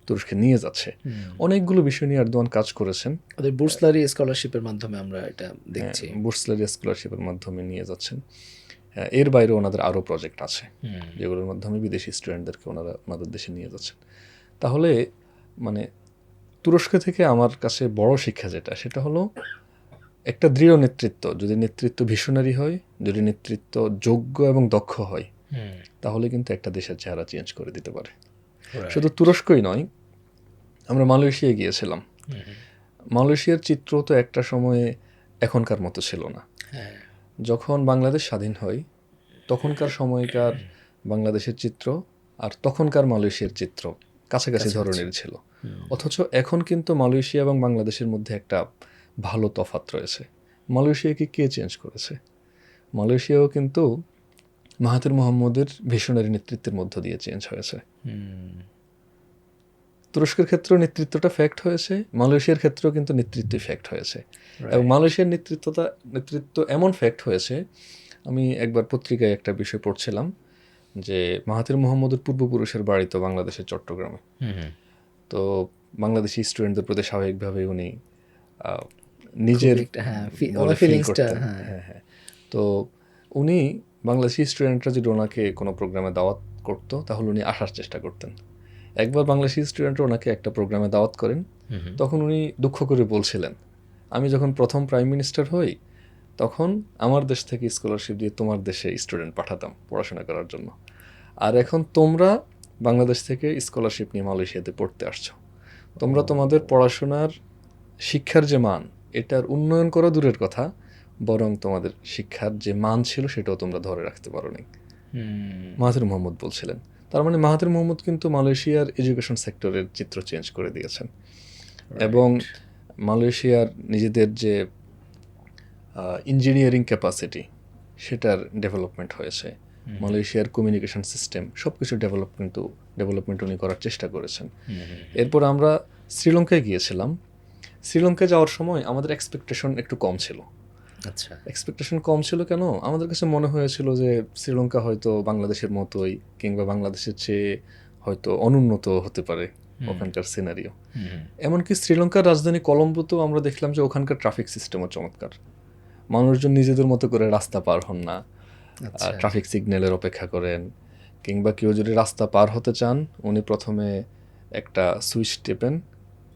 তুরস্কে নিয়ে যাচ্ছে। অনেকগুলো বিষয় নিয়ে এরদোয়ান কাজ করেছেন। ওদের বুর্সলারি স্কলারশিপের মাধ্যমে আমরা এটা দেখছি। বুর্সলারি স্কলারশিপের মাধ্যমে নিয়ে যাচ্ছেন। এর বাইরে ওনাদের আরও প্রজেক্ট আছে যেগুলোর মাধ্যমে বিদেশি স্টুডেন্টদেরকে ওনাদের দেশে নিয়ে যাচ্ছেন। তাহলে মানে তুরস্ক থেকে আমার কাছে বড় শিক্ষা যেটা, সেটা হলো একটা দৃঢ় নেতৃত্ব, যদি নেতৃত্ব ভিশনারি হয়, যদি নেতৃত্ব যোগ্য এবং দক্ষ হয়, তাহলে কিন্তু একটা দেশের চেহারা চেঞ্জ করে দিতে পারে। শুধু তুরস্কই নয়, আমরা মালয়েশিয়ায় গিয়েছিলাম। মালয়েশিয়ার চিত্র তো একটা সময়ে এখনকার মতো ছিল না। যখন বাংলাদেশ স্বাধীন হয় তখনকার সময়কার বাংলাদেশের চিত্র আর তখনকার মালয়েশিয়ার চিত্র কাছাকাছি ধরনের ছিল। অথচ এখন কিন্তু মালয়েশিয়া এবং বাংলাদেশের মধ্যে একটা ভালো তফাৎ রয়েছে। মালয়েশিয়াকে কে চেঞ্জ করেছে? মালয়েশিয়াও কিন্তু মাহাথির মোহাম্মদের ভিশনারি নেতৃত্বের মধ্য দিয়ে চেঞ্জ হয়েছে। তুরস্কের ক্ষেত্রেও নেতৃত্বটা ফ্যাক্ট হয়েছে, মালয়েশিয়ার ক্ষেত্রেও কিন্তু নেতৃত্ব ফ্যাক্ট হয়েছে। এবং মালয়েশিয়ার নেতৃত্ব এমন ফ্যাক্ট হয়েছে, আমি একবার পত্রিকায় একটা বিষয় পড়ছিলাম যে মাহাথির মোহাম্মদের পূর্বপুরুষের বাড়ি তো বাংলাদেশের চট্টগ্রামে। তো বাংলাদেশি স্টুডেন্টদের প্রতি স্বাভাবিকভাবে উনি নিজের ফিলিংসটা। হ্যাঁ, তো উনি বাংলাদেশি স্টুডেন্টরা যদি ওনাকে কোনো প্রোগ্রামে দাওয়াত করতো তাহলে উনি আসার চেষ্টা করতেন। একবার বাংলাদেশি স্টুডেন্টরা ওনাকে একটা প্রোগ্রামে দাওয়াত করেন, তখন উনি দুঃখ করে বলছিলেন, আমি যখন প্রথম প্রাইম মিনিস্টার হই তখন আমার দেশ থেকে স্কলারশিপ দিয়ে তোমার দেশে স্টুডেন্ট পাঠাতাম পড়াশোনা করার জন্য, আর এখন তোমরা বাংলাদেশ থেকে স্কলারশিপ নিয়ে মালয়েশিয়াতে পড়তে আসছো, তোমরা তোমাদের পড়াশোনার শিক্ষার যে মান এটার উন্নয়ন করা দূরের কথা, বরং তোমাদের শিক্ষার যে মান ছিল সেটাও তোমরা ধরে রাখতে পারোনি। মাহাথির মোহাম্মদ বলছিলেন। তার মানে মাহাথির মোহাম্মদ কিন্তু মালয়েশিয়ার এডুকেশন সেক্টরের চিত্র চেঞ্জ করে দিয়েছেন। এবং মালয়েশিয়ার নিজেদের যে ইঞ্জিনিয়ারিং ক্যাপাসিটি সেটার ডেভেলপমেন্ট হয়েছে, মালয়েশিয়ার কমিউনিকেশন সিস্টেম সব কিছু ডেভেলপমেন্ট উনি করার চেষ্টা করেছেন। এরপর আমরা শ্রীলঙ্কায় গিয়েছিলাম। শ্রীলঙ্কায় যাওয়ার সময় আমাদের এক্সপেকটেশন একটু কম ছিল। আচ্ছা, এক্সপেকটেশন কম ছিল কেন? আমাদের কাছে মনে হয়েছিল যে শ্রীলঙ্কা হয়তো বাংলাদেশের মতোই কিংবা বাংলাদেশের চেয়ে হয়তো অনুন্নত হতে পারে ওখানকার সিনারিও। এমনকি শ্রীলঙ্কার রাজধানী কলম্বোতেও আমরা দেখলাম যে ওখানকার ট্রাফিক সিস্টেমও চমৎকার। মানুষজন নিজেদের মতো করে রাস্তা পার হন না, ট্রাফিক সিগন্যালের অপেক্ষা করেন, কিংবা কেউ যদি রাস্তা পার হতে চান উনি প্রথমে একটা সুইচ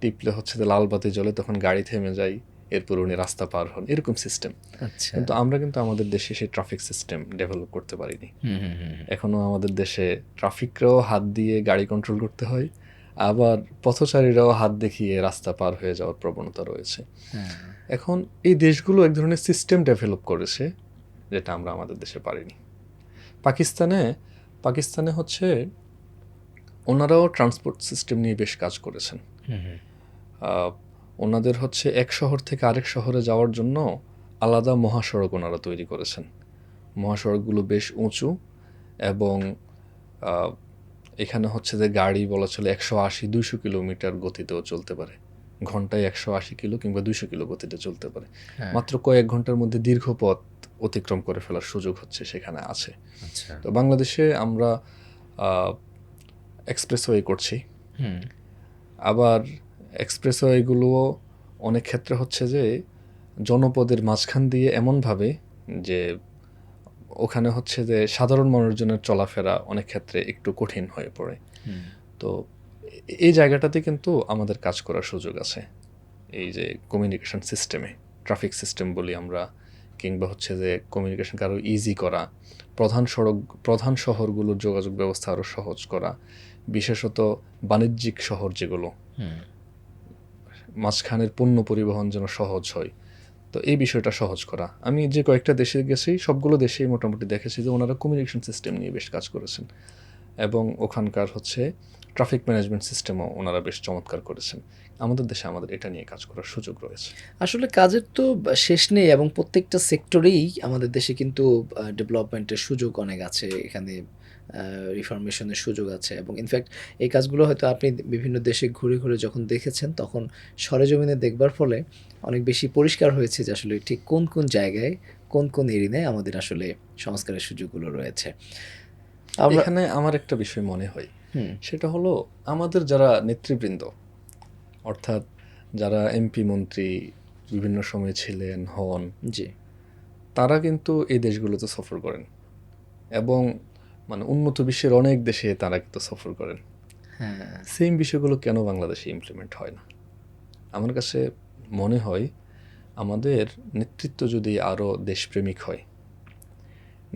টিপলে হচ্ছে যে লাল বাতি জ্বলে, তখন গাড়ি থেমে যায়, এরপর উনি রাস্তা পার হন, এরকম সিস্টেম। আচ্ছা। কিন্তু আমরা কিন্তু আমাদের দেশে সেই ট্রাফিক সিস্টেম ডেভেলপ করতে পারিনি। এখনও আমাদের দেশে ট্রাফিকরাও হাত দিয়ে গাড়ি কন্ট্রোল করতে হয়, আবার পথচারীরাও হাত দেখিয়ে রাস্তা পার হয়ে যাওয়ার প্রবণতা রয়েছে। এখন এই দেশগুলো এক ধরনের সিস্টেম ডেভেলপ করেছে, যেটা আমরা আমাদের দেশে পারিনি। পাকিস্তানে হচ্ছে ওনারাও ট্রান্সপোর্ট সিস্টেম নিয়ে বেশ কাজ করেছেন। ওনাদের হচ্ছে এক শহর থেকে আরেক শহরে যাওয়ার জন্য আলাদা মহাসড়ক ওনারা তৈরি করেছেন। মহাসড়কগুলো বেশ উঁচু এবং এখানে হচ্ছে যে গাড়ি বলা চলে 180-200 কিলোমিটার গতিতেও চলতে পারে, ঘন্টায় 180 কিলো কিংবা 200 কিলো গতিতে চলতে পারে। মাত্র কয়েক ঘন্টার মধ্যে দীর্ঘ পথ অতিক্রম করে ফেলার সুযোগ হচ্ছে সেখানে আছে। তো বাংলাদেশে আমরা এক্সপ্রেসওয়ে করছি, আবার এক্সপ্রেসওয়েগুলোও অনেক ক্ষেত্রে হচ্ছে যে জনপদের মাঝখান দিয়ে এমনভাবে যে ওখানে হচ্ছে যে সাধারণ মানুষজনের চলাফেরা অনেক ক্ষেত্রে একটু কঠিন হয়ে পড়ে। তো এই জায়গাটাতে কিন্তু আমাদের কাজ করার সুযোগ আছে। এই যে কমিউনিকেশন সিস্টেমে, ট্রাফিক সিস্টেম বলি আমরা, কিংবা হচ্ছে যে কমিউনিকেশনকে আরও ইজি করা, প্রধান শহরগুলোর যোগাযোগ ব্যবস্থা আরও সহজ করা, বিশেষত বাণিজ্যিক শহর যেগুলো, মাঝখানের পণ্য পরিবহন যেন সহজ হয়, তো এই বিষয়টা সহজ করা। আমি যে কয়েকটা দেশে গেছি, সবগুলো দেশেই মোটামুটি দেখেছি যে ওনারা কমিউনিকেশন সিস্টেম নিয়ে বেশ কাজ করেছেন, এবং ওখানকার হচ্ছে ট্রাফিক ম্যানেজমেন্ট সিস্টেমও ওনারা বেশ চমৎকার করেছেন। আমাদের দেশে আমাদের এটা নিয়ে কাজ করার সুযোগ রয়েছে। আসলে কাজের তো শেষ নেই, এবং প্রত্যেকটা সেক্টরেই আমাদের দেশে কিন্তু ডেভেলপমেন্টের সুযোগ অনেক আছে, এখানে রিফরমেশনের সুযোগ আছে। এবং ইনফ্যাক্ট এই কাজগুলো হয়তো আপনি বিভিন্ন দেশে ঘুরে ঘুরে যখন দেখেছেন, তখন সরেজমিনে দেখবার ফলে অনেক বেশি পরিষ্কার হয়েছে যে আসলে ঠিক কোন কোন জায়গায়, কোন কোন এরিয়ায় আমাদের আসলে সংস্কারের সুযোগগুলো রয়েছে। এখানে আমার একটা বিষয় মনে হয়, সেটা হলো আমাদের যারা নেতৃবৃন্দ, অর্থাৎ যারা এমপি মন্ত্রী বিভিন্ন সময় ছিলেন হন, জি, তারা কিন্তু এই দেশগুলোতে সফর করেন, এবং মানে উন্নত বিশ্বের অনেক দেশে তারা কিন্তু সফর করেন। সেম বিষয়গুলো কেন বাংলাদেশে ইমপ্লিমেন্ট হয় না? আমার কাছে মনে হয় আমাদের নেতৃত্ব যদি আরও দেশপ্রেমিক হয়,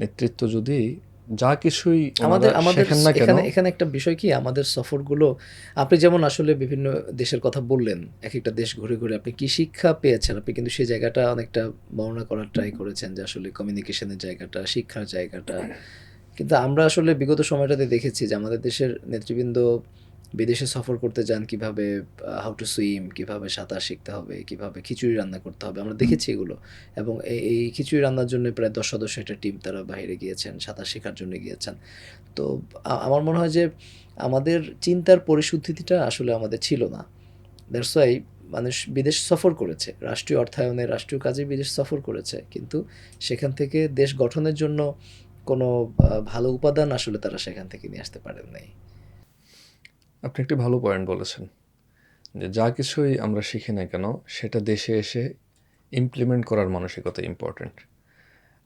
নেতৃত্ব যদি যা কিছুই আমাদের শেখেন না কেন, এখানে একটা বিষয় কি, আমাদের সফরগুলো, আপনি যেমন আসলে বিভিন্ন দেশের কথা বললেন, এক একটা দেশ ঘুরে ঘুরে আপনি কি শিক্ষা পেয়েছেন, আপনি কিন্তু সেই জায়গাটা অনেকটা বর্ণনা করার ট্রাই করেছেন যে আসলে কমিউনিকেশনের জায়গাটা, শিক্ষার জায়গাটা। কিন্তু আমরা আসলে বিগত সময়টাতে দেখেছি যে আমাদের দেশের নেতৃবৃন্দ বিদেশে সফর করতে যান, কিভাবে হাউ টু সুইম, কিভাবে সাঁতার শিখতে হবে, কিভাবে খিচুড়ি রান্না করতে হবে, আমরা দেখেছি এগুলো। এবং এই খিচুড়ি রান্নার জন্য প্রায় 10 সদস্য একটা টিম তারা বাইরে গিয়েছেন, সাঁতার শেখার জন্য গিয়েছেন। তো আমার মনে হয় যে আমাদের চিন্তার পরিশুদ্ধিটা আসলে আমাদের ছিল না। দ্যাটস ওয়াই মানুষ বিদেশ সফর করেছে, রাষ্ট্রীয় অর্থায়নে, রাষ্ট্রীয় কাজে বিদেশ সফর করেছে, কিন্তু সেখান থেকে দেশ গঠনের জন্য কোনো ভালো উপাদান আসলে তারা সেখান থেকে নিয়ে আসতে পারেন নাই। আপনি একটি ভালো পয়েন্ট বলেছেন যে যা কিছুই আমরা শিখি না কেন, সেটা দেশে এসে ইমপ্লিমেন্ট করার মানসিকতা ইম্পর্ট্যান্ট।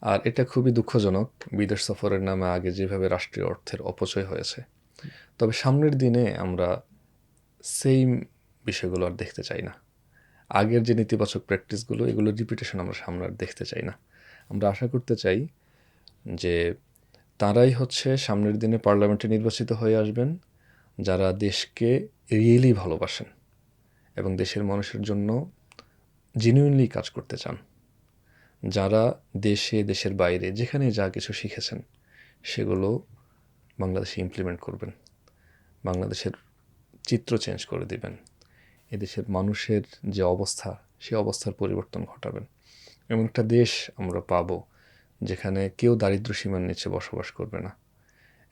আর এটা খুবই দুঃখজনক, বিদেশ সফরের নামে আগে যেভাবে রাষ্ট্রীয় অর্থের অপচয় হয়েছে। তবে সামনের দিনে আমরা সেম বিষয়গুলো আর দেখতে চাই না। আগের যে নেতিবাচক প্র্যাকটিসগুলো, এগুলোর রিপিটেশন আমরা সামনে আর দেখতে চাই না। আমরা আশা করতে চাই যে তারাই হচ্ছে সামনের দিনে পার্লামেন্টে নির্বাচিত হয়ে আসবেন, যারা দেশকে রিয়েলি ভালোবাসেন এবং দেশের মানুষের জন্য জেনুইনলি কাজ করতে চান, যারা দেশে দেশের বাইরে যেখানে যা কিছু শিখেছেন সেগুলো বাংলাদেশে ইমপ্লিমেন্ট করবেন, বাংলাদেশের চিত্র চেঞ্জ করে দিবেন, এদেশের মানুষের যে অবস্থা সেই অবস্থার পরিবর্তন ঘটাবেন। এমন একটা দেশ আমরা পাবো যেখানে কেউ দারিদ্র্য সীমার নিচে বসবাস করবে না।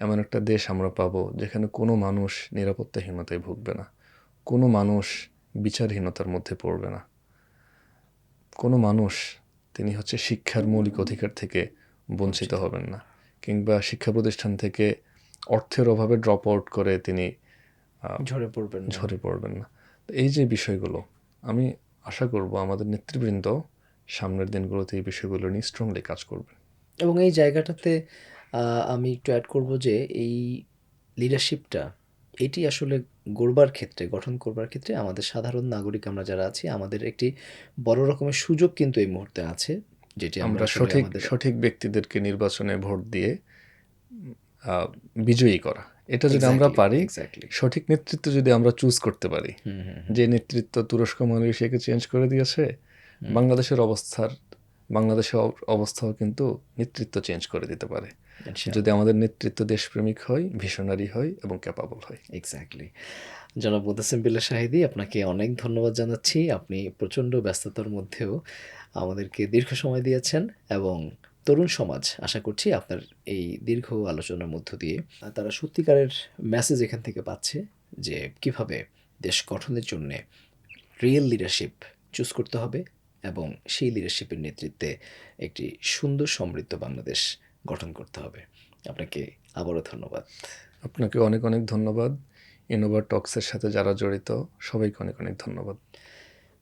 এমন একটা দেশ আমরা পাবো যেখানে কোনো মানুষ নিরাপত্তাহীনতায় ভুগবে না, কোনো মানুষ বিচারহীনতার মধ্যে পড়বে না, কোনো মানুষ তিনি হচ্ছে শিক্ষার মৌলিক অধিকার থেকে বঞ্চিত হবেন না, কিংবা শিক্ষা প্রতিষ্ঠান থেকে অর্থের অভাবে ড্রপ আউট করে তিনি ঝরে পড়বেন না। এই যে বিষয়গুলো, আমি আশা করব আমাদের নেতৃবৃন্দ সামনের দিনগুলোতে এই বিষয়গুলো নিয়ে স্ট্রংলি কাজ করবেন। এবং এই জায়গাটাতে আমি একটু অ্যাড করব যে এই লিডারশিপটা, এটি আসলে গড়বার ক্ষেত্রে, গঠন করবার ক্ষেত্রে আমাদের সাধারণ নাগরিক আমরা যারা আছি, আমাদের একটি বড় রকমের সুযোগ কিন্তু এই মুহূর্তে আছে, যেটি আমরা আমরা আসলে সঠিক আমাদের সঠিক ব্যক্তিদেরকে নির্বাচনে ভোট দিয়ে বিজয়ী করা, এটা যদি আমরা পারি, এক্স্যাক্টলি সঠিক নেতৃত্ব যদি আমরা চুজ করতে পারি, যে নেতৃত্ব তুরস্ক মালয়েশিয়াকে চেঞ্জ করে দিয়েছে, বাংলাদেশের অবস্থাও কিন্তু নেতৃত্ব চেঞ্জ করে দিতে পারে, যদি আমাদের নেতৃত্ব দেশপ্রেমিক হয়, ভিশনারি হয় এবং ক্যাপাবল হয়। এক্স্যাক্টলি। জনাব মুতাসিম বিল্লাহ শাহিদী, আপনাকে অনেক ধন্যবাদ জানাচ্ছি। আপনি প্রচণ্ড ব্যস্ততার মধ্যেও আমাদেরকে দীর্ঘ সময় দিয়েছেন এবং তরুণ সমাজ আশা করছি আপনার এই দীর্ঘ আলোচনার মধ্য দিয়ে তারা সত্যিকারের মেসেজ এখান থেকে পাচ্ছে যে কিভাবে দেশ গঠনের জন্যে রিয়েল লিডারশিপ চুজ করতে হবে এবং সেই লিডারশিপের নেতৃত্বে একটি সুন্দর সমৃদ্ধ বাংলাদেশ গঠন করতে হবে। আপনাকে আবারও ধন্যবাদ। আপনাকে অনেক অনেক ধন্যবাদ। ইনোভা টক্সের সাথে যারা জড়িত সবাইকে অনেক অনেক ধন্যবাদ।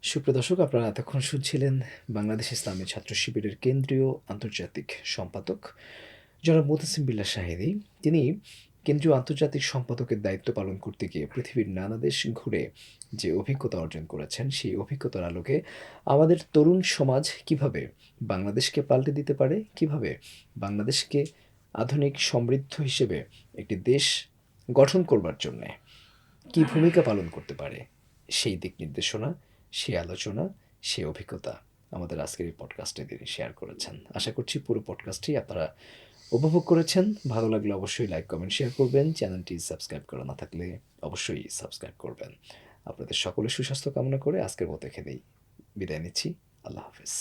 সুপ্রিয় দর্শক, আপনারা এতক্ষণ শুনছিলেন বাংলাদেশ ইসলামী ছাত্র শিবিরের কেন্দ্রীয় আন্তর্জাতিক সম্পাদক জনাব মুতাসিম বিল্লাহ শাহিদী। তিনি কেন্দ্রীয় আন্তর্জাতিক সম্পাদকের দায়িত্ব পালন করতে গিয়ে পৃথিবীর নানা দেশ ঘুরে যে অভিজ্ঞতা অর্জন করেছেন, সেই অভিজ্ঞতার আলোকে আমাদের তরুণ সমাজ কিভাবে বাংলাদেশকে পাল্টে দিতে পারে, কিভাবে বাংলাদেশকে আধুনিক সমৃদ্ধ হিসেবে একটি দেশ গঠন করবার জন্যে কী ভূমিকা পালন করতে পারে, সেই দিক নির্দেশনা, সেই আলোচনা, সেই অভিজ্ঞতা আমাদের আজকের এই পডকাস্টে তিনি শেয়ার করেছেন। আশা করছি পুরো পডকাস্টটি আপনারা উপভোগ করেছেন। ভালো লাগলে অবশ্যই লাইক, কমেন্ট, শেয়ার করবেন। চ্যানেলটি সাবস্ক্রাইব করা না থাকলে অবশ্যই সাবস্ক্রাইব করবেন। আপনাদের সকলের সুস্বাস্থ্য কামনা করে আজকের মতো এখানেই বিদায় নিচ্ছি। আল্লাহ হাফেজ।